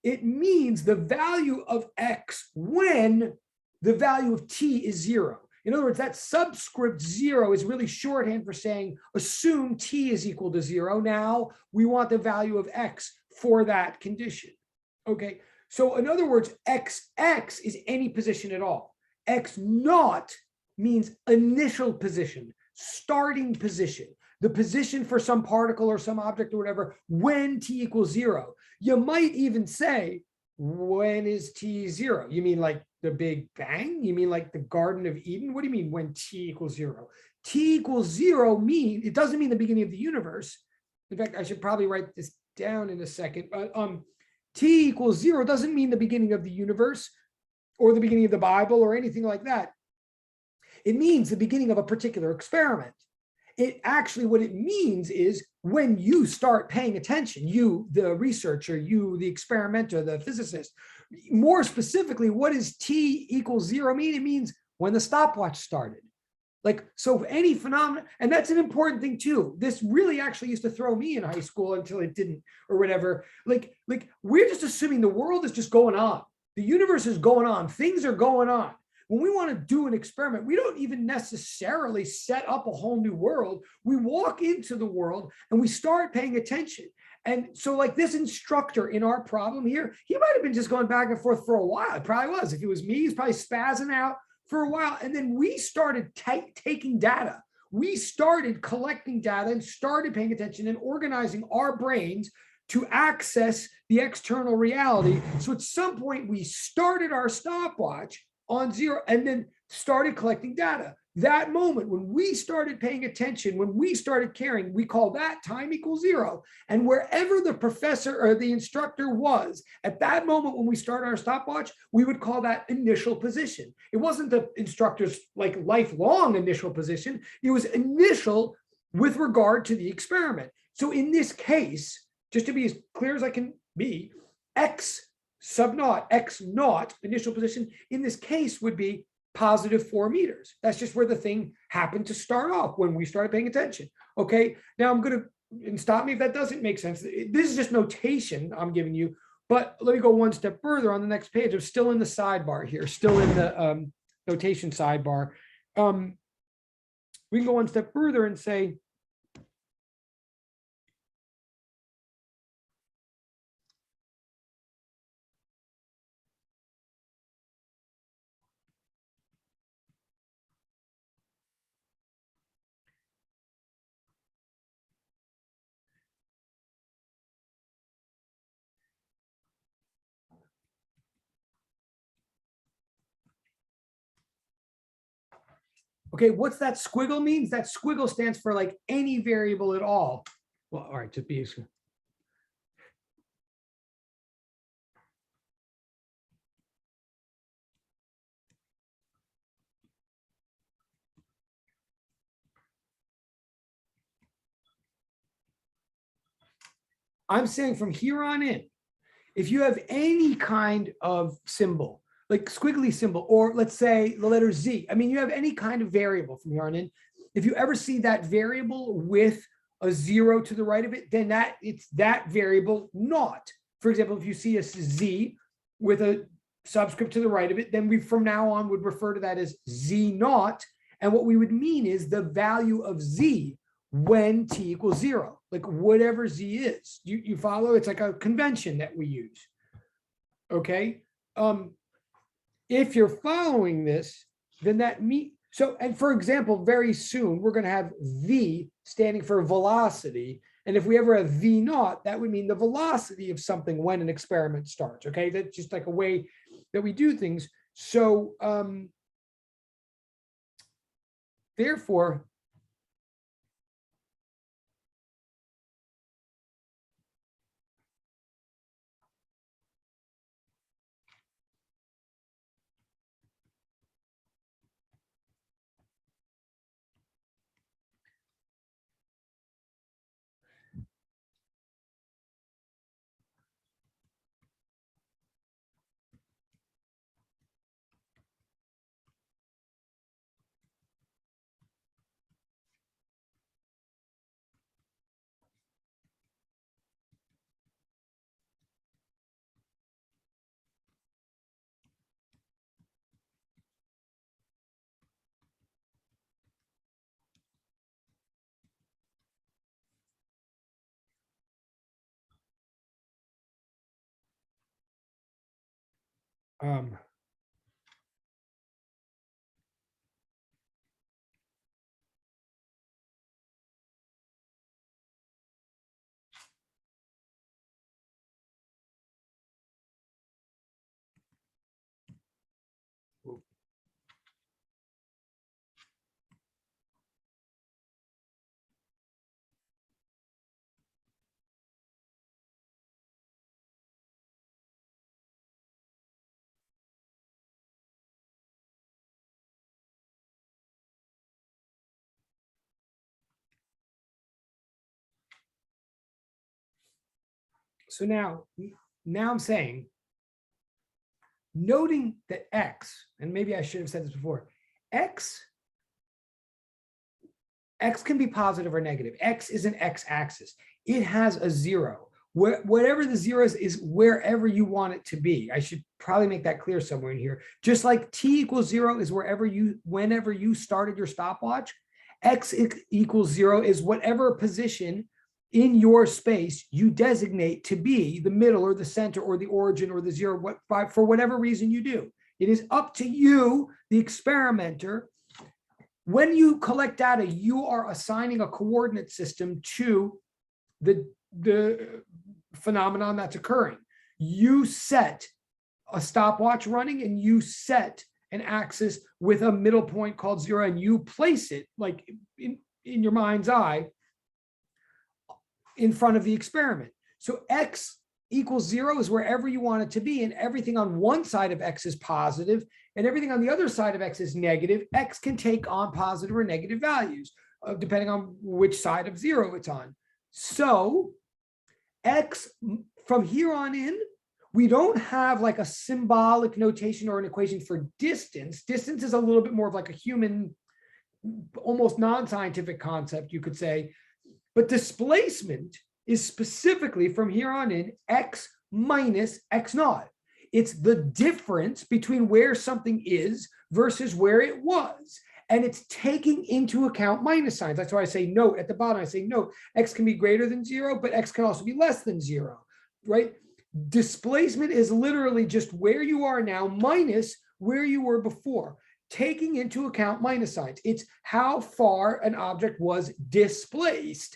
It means the value of X when the value of T is 0. In other words, that subscript 0 is really shorthand for saying, assume T is equal to 0. Now we want the value of X for that condition. Okay, so in other words, XX is any position at all. X naught means initial position, starting position, the position for some particle or some object or whatever when T equals 0. You might even say, when is T 0? You mean like the Big Bang? You mean like the Garden of Eden? What do you mean when T equals 0? T equals 0 it doesn't mean the beginning of the universe. In fact, I should probably write this down in a second. But T equals 0 doesn't mean the beginning of the universe or the beginning of the Bible or anything like that. It means the beginning of a particular experiment. It actually, what it means is when you start paying attention, you, the researcher, you, the experimenter, the physicist. More specifically, what does T equals 0 mean? It means when the stopwatch started. Like, so any phenomenon, and that's an important thing too. This really actually used to throw me in high school until it didn't, or whatever. Like we're just assuming the world is just going on. The universe is going on. Things are going on. When we want to do an experiment, we don't even necessarily set up a whole new world. We walk into the world and we start paying attention. And so like this instructor in our problem here, he might have been just going back and forth for a while. It probably was. If it was me, he's probably spazzing out for a while. And then we started taking data. We started collecting data and started paying attention and organizing our brains to access the external reality. So at some point we started our stopwatch on 0 and then started collecting data. That moment when we started paying attention, when we started caring, we call that time equals 0. And wherever the professor or the instructor was at that moment when we started our stopwatch, we would call that initial position. It wasn't the instructor's like lifelong initial position. It was initial with regard to the experiment. So in this case, just to be as clear as I can be, X sub naught, X naught, initial position, in this case would be positive 4 meters. That's just where the thing happened to start off when we started paying attention. Okay, now I'm going to, and stop me if that doesn't make sense. This is just notation I'm giving you, but let me go one step further on the next page. I'm still in the sidebar here, still in the notation sidebar. We can go one step further and say, okay, what's that squiggle means? That squiggle stands for like any variable at all. Well, all right, to be I'm saying from here on in, if you have any kind of symbol, like squiggly symbol, or let's say the letter Z, I mean, you have any kind of variable from here on in, if you ever see that variable with a 0 to the right of it, then it's that variable not. For example, if you see a Z with a subscript to the right of it, then we from now on would refer to that as Z naught. And what we would mean is the value of Z when t equals 0, like whatever Z is. You follow? It's like a convention that we use. Okay. If you're following this, then that means, so, and for example, very soon we're going to have V standing for velocity. And if we ever have V naught, that would mean the velocity of something when an experiment starts. Okay. That's just like a way that we do things. So, therefore, so now I'm saying, noting that X, and maybe I should have said this before, X can be positive or negative. X is an X axis. It has a 0. Whatever the 0 is wherever you want it to be. I should probably make that clear somewhere in here. Just like t equals 0 is whenever you started your stopwatch, X equals 0 is whatever position in your space you designate to be the middle or the center or the origin or the 0, for whatever reason you do. It is up to you, the experimenter. When you collect data, you are assigning a coordinate system to the phenomenon that's occurring. You set a stopwatch running and you set an axis with a middle point called 0, and you place it like in your mind's eye in front of the experiment. So X equals 0 is wherever you want it to be, and everything on one side of X is positive and everything on the other side of X is negative. X can take on positive or negative values depending on which side of 0 it's on. So X from here on in we don't have like a symbolic notation or an equation for distance. Distance is a little bit more of like a human, almost non-scientific concept, you could say. But displacement is specifically from here on in x minus x naught. It's the difference between where something is versus where it was. And it's taking into account minus signs. That's why I say note at the bottom. I say note, x can be greater than 0, but x can also be less than 0, right? Displacement is literally just where you are now minus where you were before, taking into account minus signs. It's how far an object was displaced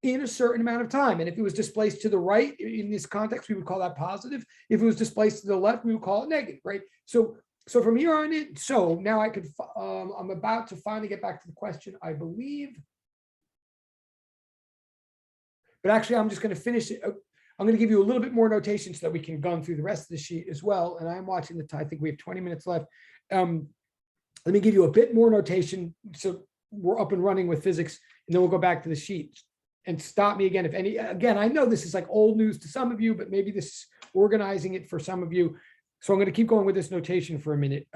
in a certain amount of time. And if it was displaced to the right, in this context, we would call that positive. If it was displaced to the left, we would call it negative, right? So from here on in, so now I could, I'm about to finally get back to the question, I believe. But actually, I'm just going to finish it. I'm going to give you a little bit more notation so that we can gun through the rest of the sheet as well. And I'm watching the time. I think we have 20 minutes left. Let me give you a bit more notation so we're up and running with physics, and then we'll go back to the sheet. And stop me again if any. Again, I know this is like old news to some of you, but maybe this is organizing it for some of you. So I'm going to keep going with this notation for a minute.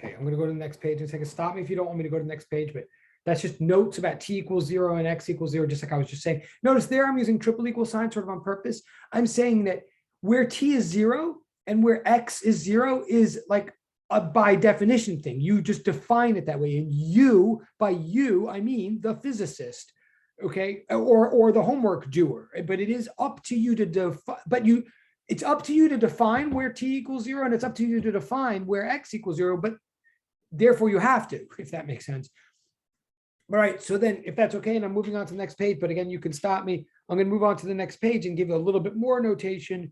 Okay, I'm going to go to the next page in a second. Stop me if you don't want me to go to the next page, but that's just notes about t equals 0 and x equals 0, just like I was just saying. Notice there I'm using triple equal sign sort of on purpose. I'm saying that where t is 0 and where x is 0 is like a by definition thing. You just define it that way. And you, by you, I mean the physicist, okay, or the homework doer. But it is up to you to define, it's up to you to define where t equals 0, and it's up to you to define where x equals 0, but therefore you have to, if that makes sense. All right, so then if that's okay, and I'm moving on to the next page, but again, you can stop me. I'm going to move on to the next page and give you a little bit more notation.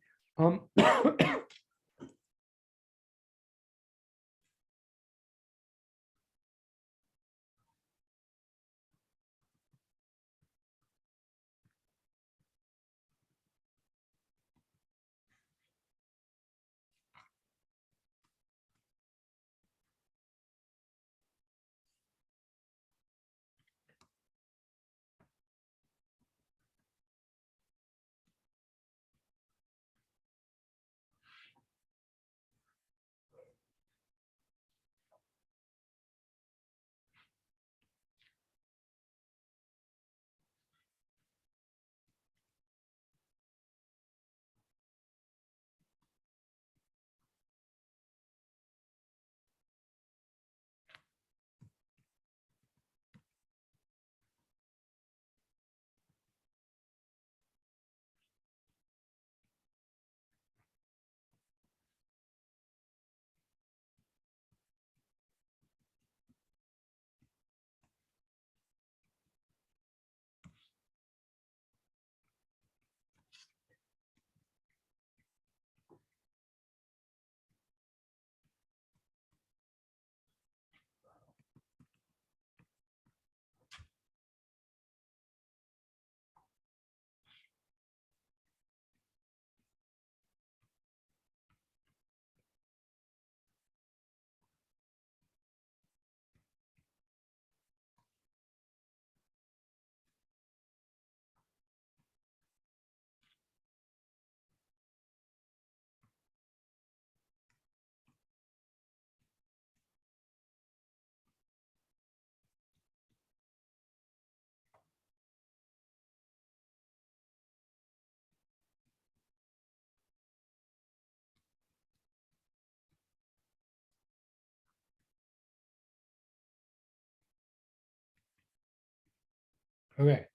Okay.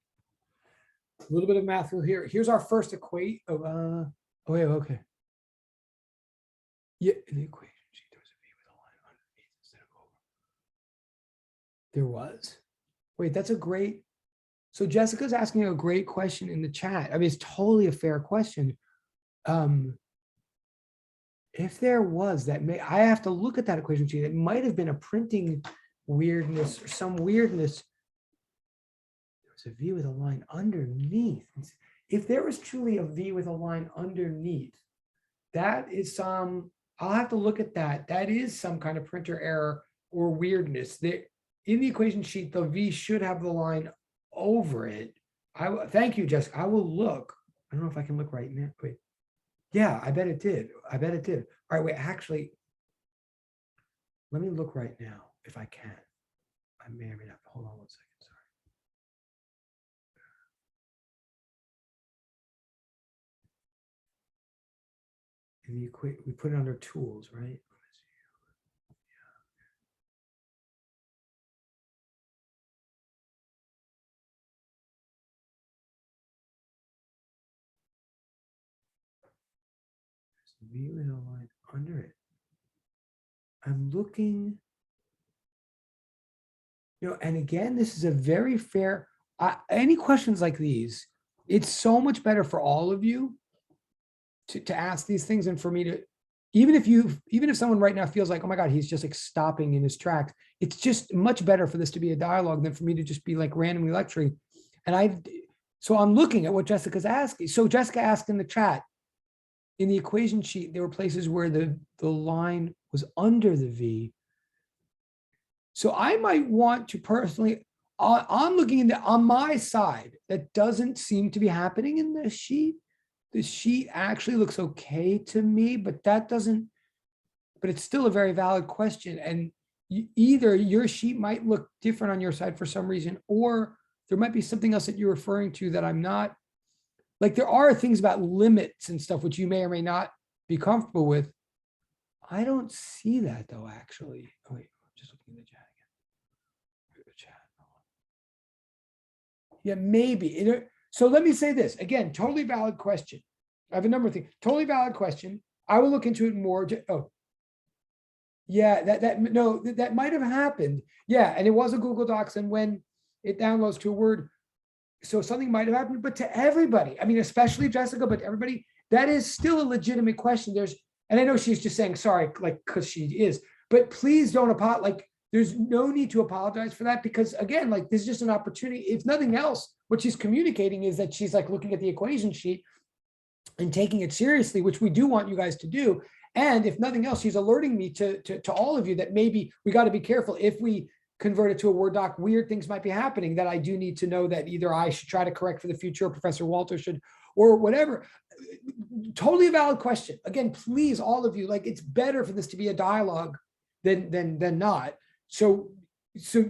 A little bit of math here. Here's our first equate. Oh, wait, okay. Yeah, in the equation sheet, there was a v with a line underneath instead of over. There was. Wait, that's a great. So Jessica's asking a great question in the chat. I mean, it's totally a fair question. If there was that, I have to look at that equation sheet. It might have been a printing weirdness or some weirdness. There was a v with a line underneath. If there was truly a v with a line underneath, that is some. I'll have to look at that. That is some kind of printer error or weirdness. That in the equation sheet, the v should have the line over it. Thank you, Jessica. I will look. I don't know if I can look right now. Wait. Yeah, I bet it did. I bet it did. All right, wait, actually, let me look right now if I can. I may or may not. Hold on one second. Sorry. In the we put it under tools, right? V with a line under it. I'm looking, and again, this is a very fair, any questions like these, it's so much better for all of you to ask these things and for me to, even if someone right now feels like, oh my God, he's just like stopping in his tracks, it's just much better for this to be a dialogue than for me to just be like randomly lecturing. So I'm looking at what Jessica's asking. So Jessica asked in the chat, in the equation sheet, there were places where the line was under the V. So I might want to personally, I'm looking into on my side, that doesn't seem to be happening in the sheet. The sheet actually looks okay to me, but it's still a very valid question. And either your sheet might look different on your side for some reason, or there might be something else that you're referring to that I'm not. Like there are things about limits and stuff which you may or may not be comfortable with. I don't see that though, actually. Oh, wait, just looking at the chat again. Yeah, maybe. So let me say this again, totally valid question. I have a number of things. Totally valid question. I will look into it more. Oh, yeah, that might have happened. Yeah, and it was a Google Docs, and when it downloads to a Word, so something might have happened, but to everybody, I mean, especially Jessica, but everybody, that is still a legitimate question. And I know she's just saying sorry, like, because she is, but please don't apologize. Like, there's no need to apologize for that, because again, like, this is just an opportunity. If nothing else, what she's communicating is that she's like looking at the equation sheet and taking it seriously, which we do want you guys to do. And if nothing else, she's alerting me to all of you that maybe we got to be careful if we convert it to a Word doc, weird things might be happening that I do need to know that either I should try to correct for the future, or Professor Walter should, or whatever. Totally a valid question. Again, please, all of you, like, it's better for this to be a dialogue than not. So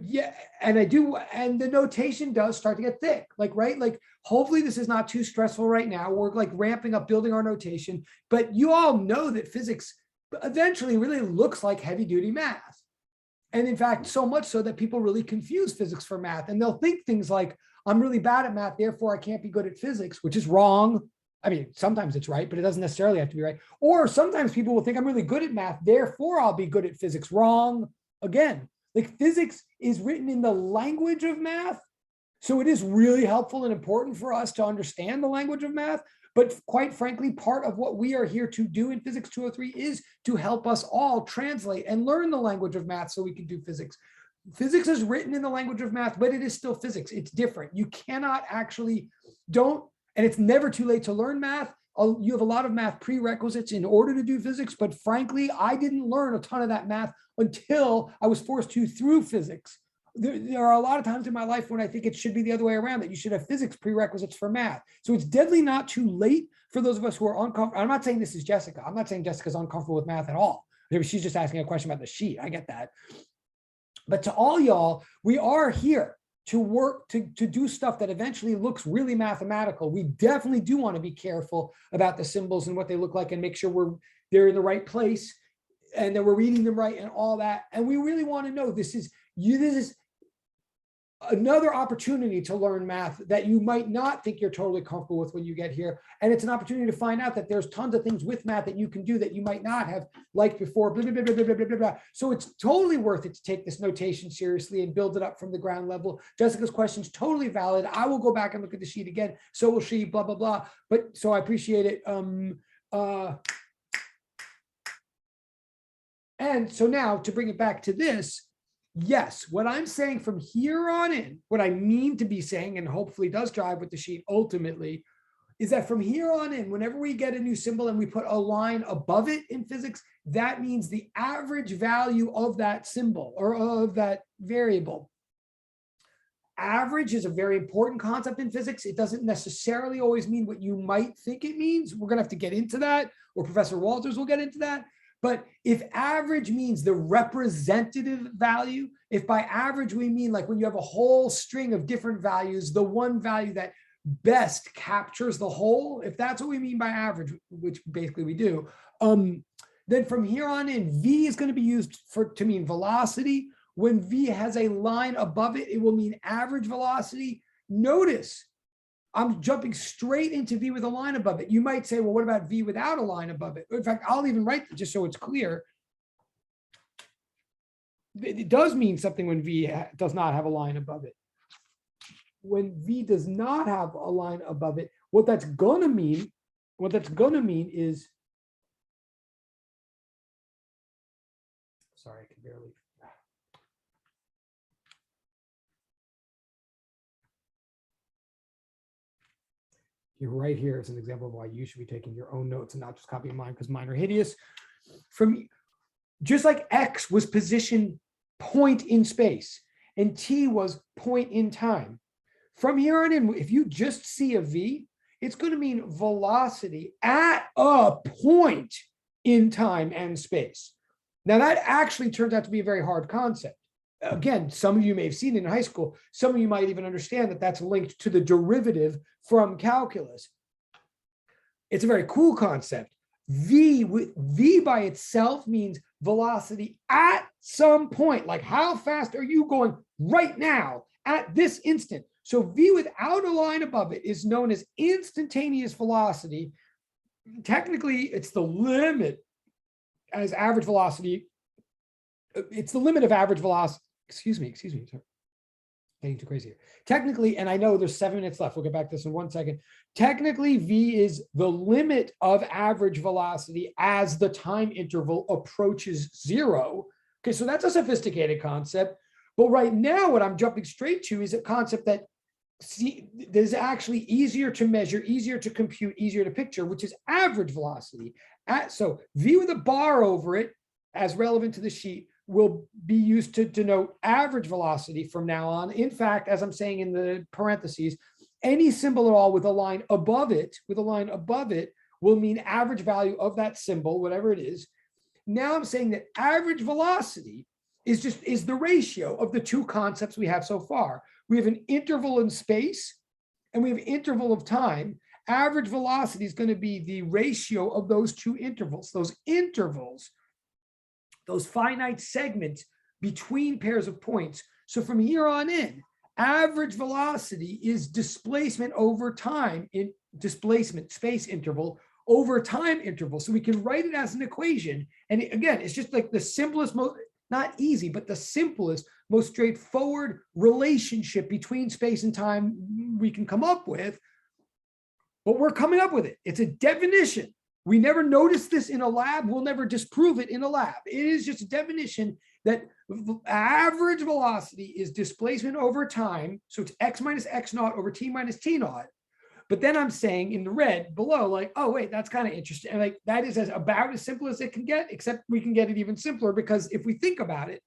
yeah, and and the notation does start to get thick, like, right? Like, hopefully this is not too stressful right now. We're like ramping up, building our notation, but you all know that physics eventually really looks like heavy duty math. And in fact, so much so that people really confuse physics for math, and they'll think things like, I'm really bad at math, therefore I can't be good at physics, which is wrong. I mean, sometimes it's right, but it doesn't necessarily have to be right. Or sometimes people will think I'm really good at math, therefore I'll be good at physics. Wrong. Again, like, physics is written in the language of math. So it is really helpful and important for us to understand the language of math. But quite frankly, part of what we are here to do in Physics 203 is to help us all translate and learn the language of math so we can do physics. Physics is written in the language of math, but it is still physics. It's different. You cannot actually, and it's never too late to learn math. You have a lot of math prerequisites in order to do physics, but frankly, I didn't learn a ton of that math until I was forced to through physics. There are a lot of times in my life when I think it should be the other way around, that you should have physics prerequisites for math. So it's definitely not too late for those of us who are uncomfortable. I'm not saying this is Jessica. I'm not saying Jessica's uncomfortable with math at all. Maybe she's just asking a question about the sheet. I get that. But to all y'all, we are here to work, to do stuff that eventually looks really mathematical. We definitely do want to be careful about the symbols and what they look like, and make sure they're in the right place and that we're reading them right and all that. And we really want to know this is another opportunity to learn math that you might not think you're totally comfortable with when you get here. And it's an opportunity to find out that there's tons of things with math that you can do that you might not have liked before, blah, blah, blah, blah, blah, blah, blah, blah. So it's totally worth it to take this notation seriously and build it up from the ground level. Jessica's question is totally valid. I will go back and look at the sheet again. So will she, blah, blah, blah. But so I appreciate it. And so now to bring it back to this, yes, what I'm saying from here on in, what I mean to be saying, and hopefully does drive with the sheet ultimately, is that from here on in, whenever we get a new symbol and we put a line above it in physics, that means the average value of that symbol or of that variable. Average is a very important concept in physics. It doesn't necessarily always mean what you might think it means. We're going to have to get into that, or Professor Walters will get into that. But if average means the representative value, if by average we mean like when you have a whole string of different values, the one value that best captures the whole, if that's what we mean by average, which basically we do, then from here on in, V is going to be used to mean velocity. When V has a line above it, it will mean average velocity. Notice I'm jumping straight into V with a line above it. You might say, well, what about V without a line above it? In fact, I'll even write just so it's clear. It does mean something when V does not have a line above it. When V does not have a line above it, what that's going to mean is, sorry, I can barely. You're right here is an example of why you should be taking your own notes and not just copying mine, because mine are hideous. From just like X was position point in space and T was point in time. From here on in, if you just see a V, it's going to mean velocity at a point in time and space. Now that actually turns out to be a very hard concept. Again, some of you may have seen it in high school. Some of you might even understand that that's linked to the derivative from calculus. It's a very cool concept. V by itself means velocity at some point. Like how fast are you going right now at this instant? So V without a line above it is known as instantaneous velocity. Technically, it's the limit as average velocity. It's the limit of average velocity. Excuse me, sorry. Getting too crazy here. Technically, and I know there's 7 minutes left. We'll get back to this in 1 second. Technically, V is the limit of average velocity as the time interval approaches 0. Okay, so that's a sophisticated concept. But right now, what I'm jumping straight to is a concept that is actually easier to measure, easier to compute, easier to picture, which is average velocity. So V with a bar over it, as relevant to the sheet, will be used to denote average velocity from now on. In fact, as I'm saying in the parentheses, any symbol at all with a line above it, will mean average value of that symbol, whatever it is. Now I'm saying that average velocity is the ratio of the two concepts we have so far. We have an interval in space and we have interval of time. Average velocity is going to be the ratio of those two intervals. Those intervals, those finite segments between pairs of points. So from here on in, average velocity is displacement over time in displacement space interval over time interval. So we can write it as an equation. And again, it's just like the simplest, not easy, but the simplest, most straightforward relationship between space and time we can come up with. But we're coming up with it. It's a definition. We never noticed this in a lab. We'll never disprove it in a lab. It is just a definition that average velocity is displacement over time. So it's x minus x naught over t minus t naught. But then I'm saying in the red below, like, oh, wait, that's kind of interesting. And like that is about as simple as it can get, except we can get it even simpler because if we think about it,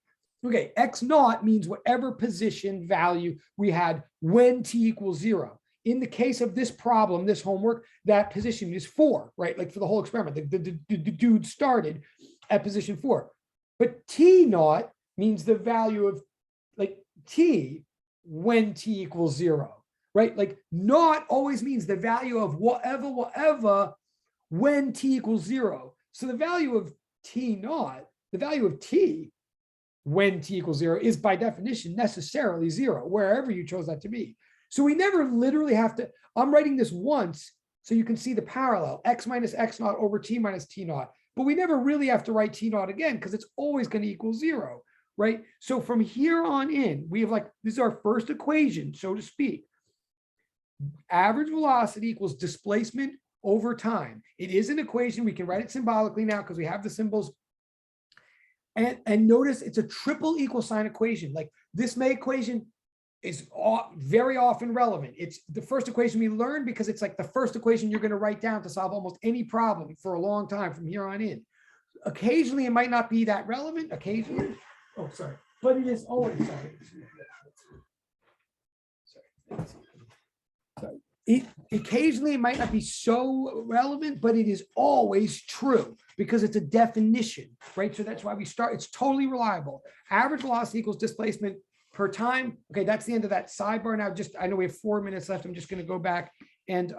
okay, x naught means whatever position value we had when t equals 0. In the case of this problem, this homework, that position is 4, right? Like for the whole experiment, the dude started at position 4. But t naught means the value of like t when t equals 0, right? Like naught always means the value of whatever when t equals 0. So the value of t naught, the value of t when t equals 0 is by definition necessarily 0, wherever you chose that to be. So we never literally have to, I'm writing this once so you can see the parallel, x minus x naught over t minus t naught. But we never really have to write t naught again because it's always going to equal 0, right? So from here on in, we have like, this is our first equation, so to speak. Average velocity equals displacement over time. It is an equation. We can write it symbolically now because we have the symbols. And notice it's a triple equal sign equation. Like this equation is very often relevant. It's the first equation we learned because it's like the first equation you're going to write down to solve almost any problem for a long time from here on in. Occasionally, it might not be that relevant. Occasionally, oh, sorry, but it is always sorry. Occasionally, it might not be so relevant, but it is always true because it's a definition, right? So that's why we start. It's totally reliable. Average velocity equals displacement per time. Okay, that's the end of that sidebar. Now, I know we have 4 minutes left. I'm just going to go back and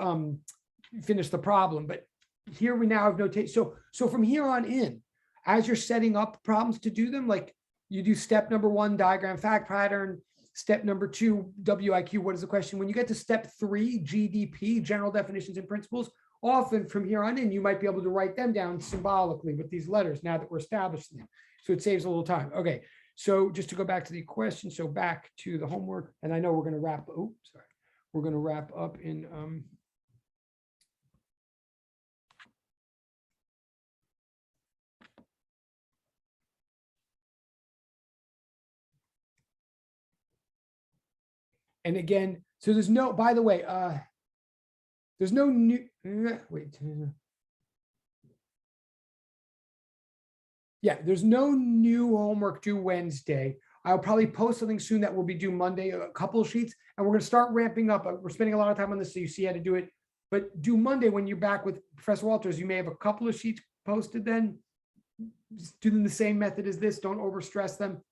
finish the problem. But here we now have notation. So from here on in, as you're setting up problems to do them, like you do step number 1, diagram fact pattern. Step number 2, WIQ, what is the question? When you get to step 3, GDP, general definitions and principles, often from here on in, you might be able to write them down symbolically with these letters now that we're establishing them. So it saves a little time. Okay, so just to go back to the question, so back to the homework, and I know we're going to wrap, we're going to wrap up in, and again, so there's no, by the way, there's no new, wait. Yeah, there's no new homework due Wednesday. I'll probably post something soon that will be due Monday, a couple of sheets, and we're going to start ramping up. We're spending a lot of time on this, so you see how to do it. But due Monday, when you're back with Professor Walters, you may have a couple of sheets posted then. Just do them the same method as this. Don't overstress them.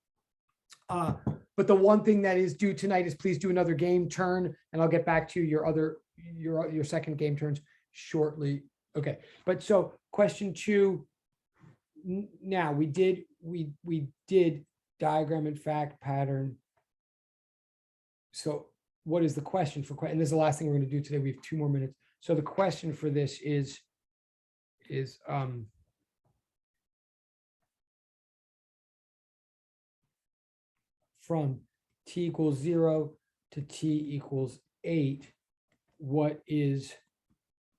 But the one thing that is due tonight is please do another game turn, and I'll get back to your second game turns shortly. Okay, but so question 2. Now we did diagram and fact pattern. So what is the question for, and this is the last thing we're going to do today. We have 2 more minutes. So the question for this is from t equals 0 to t equals 8, what is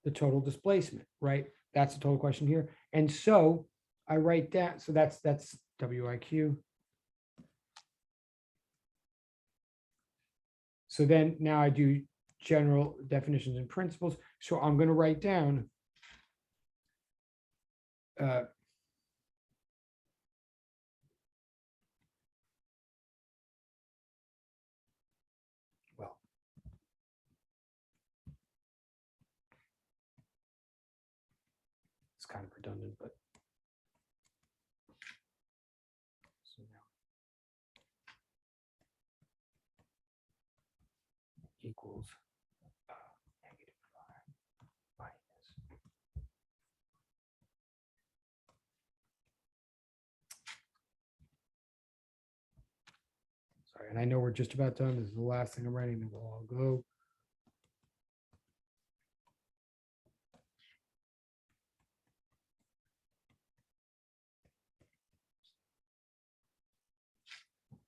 the total displacement, right? That's the total question here. And so I write that, so that's WIQ. So then now I do general definitions and principles. So I'm going to write down well, it's kind of redundant, but so now equals -5 minus. Sorry, and I know we're just about done. This is the last thing I'm writing, then we'll all go.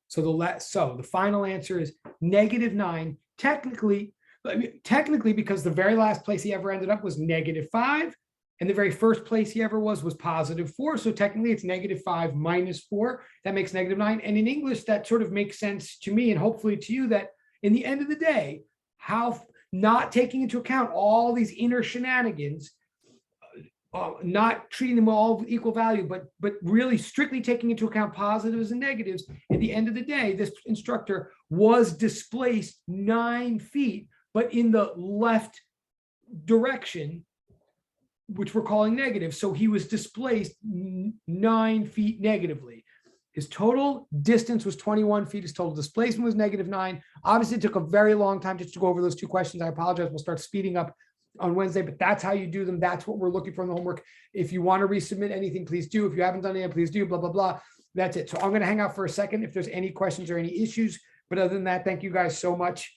So the final answer is -9. Technically, because the very last place he ever ended up was -5, and the very first place he ever was +4. So technically, it's -5 minus 4. That makes -9. And in English, that sort of makes sense to me, and hopefully to you, that in the end of the day, how not taking into account all these inner shenanigans, not treating them all with equal value, but really strictly taking into account positives and negatives. At the end of the day, this instructor was displaced 9 feet, but in the left direction, which we're calling negative. So he was displaced 9 feet negatively. His total distance was 21 feet. His total displacement was -9. Obviously, it took a very long time just to go over those 2 questions. I apologize. We'll start speeding up on Wednesday, but that's how you do them. That's what we're looking for in the homework. If you want to resubmit anything, please do. If you haven't done it, please do, blah, blah, blah. that's it. So I'm going to hang out for a second if there's any questions or any issues. But other than that, thank you guys so much.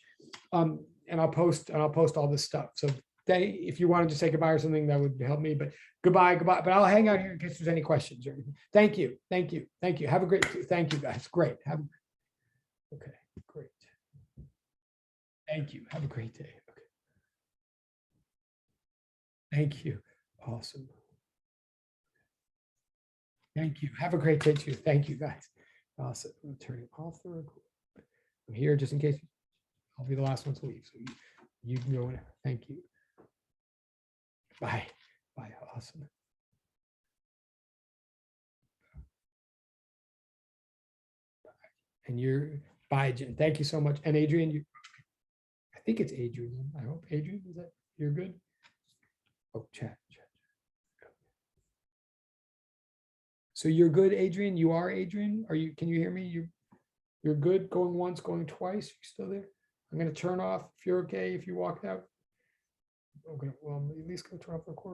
And I'll post all this stuff. So if you wanted to say goodbye or something, that would help me. But goodbye. But I'll hang out here in case there's any questions or anything. Thank you. Have a great. Thank you guys. Great. Okay. Great. Thank you. Have a great day. Okay. Thank you. Awesome. Thank you. Have a great day too. Thank you guys. Awesome. I'm turning off the record. I'm here just in case. I'll be the last one to leave. So you can go whenever. Thank you. Bye. Bye. Awesome. And bye, Jen. Thank you so much. And Adrian, I think it's Adrian. I hope Adrian, is that you're good? Oh, chat. So you're good, Adrian? You are Adrian? Can you hear me? You're good? Going once, going twice? You still there? I'm going to turn off if you're okay, if you walked out. Okay, well, I'm at least going to turn off the record.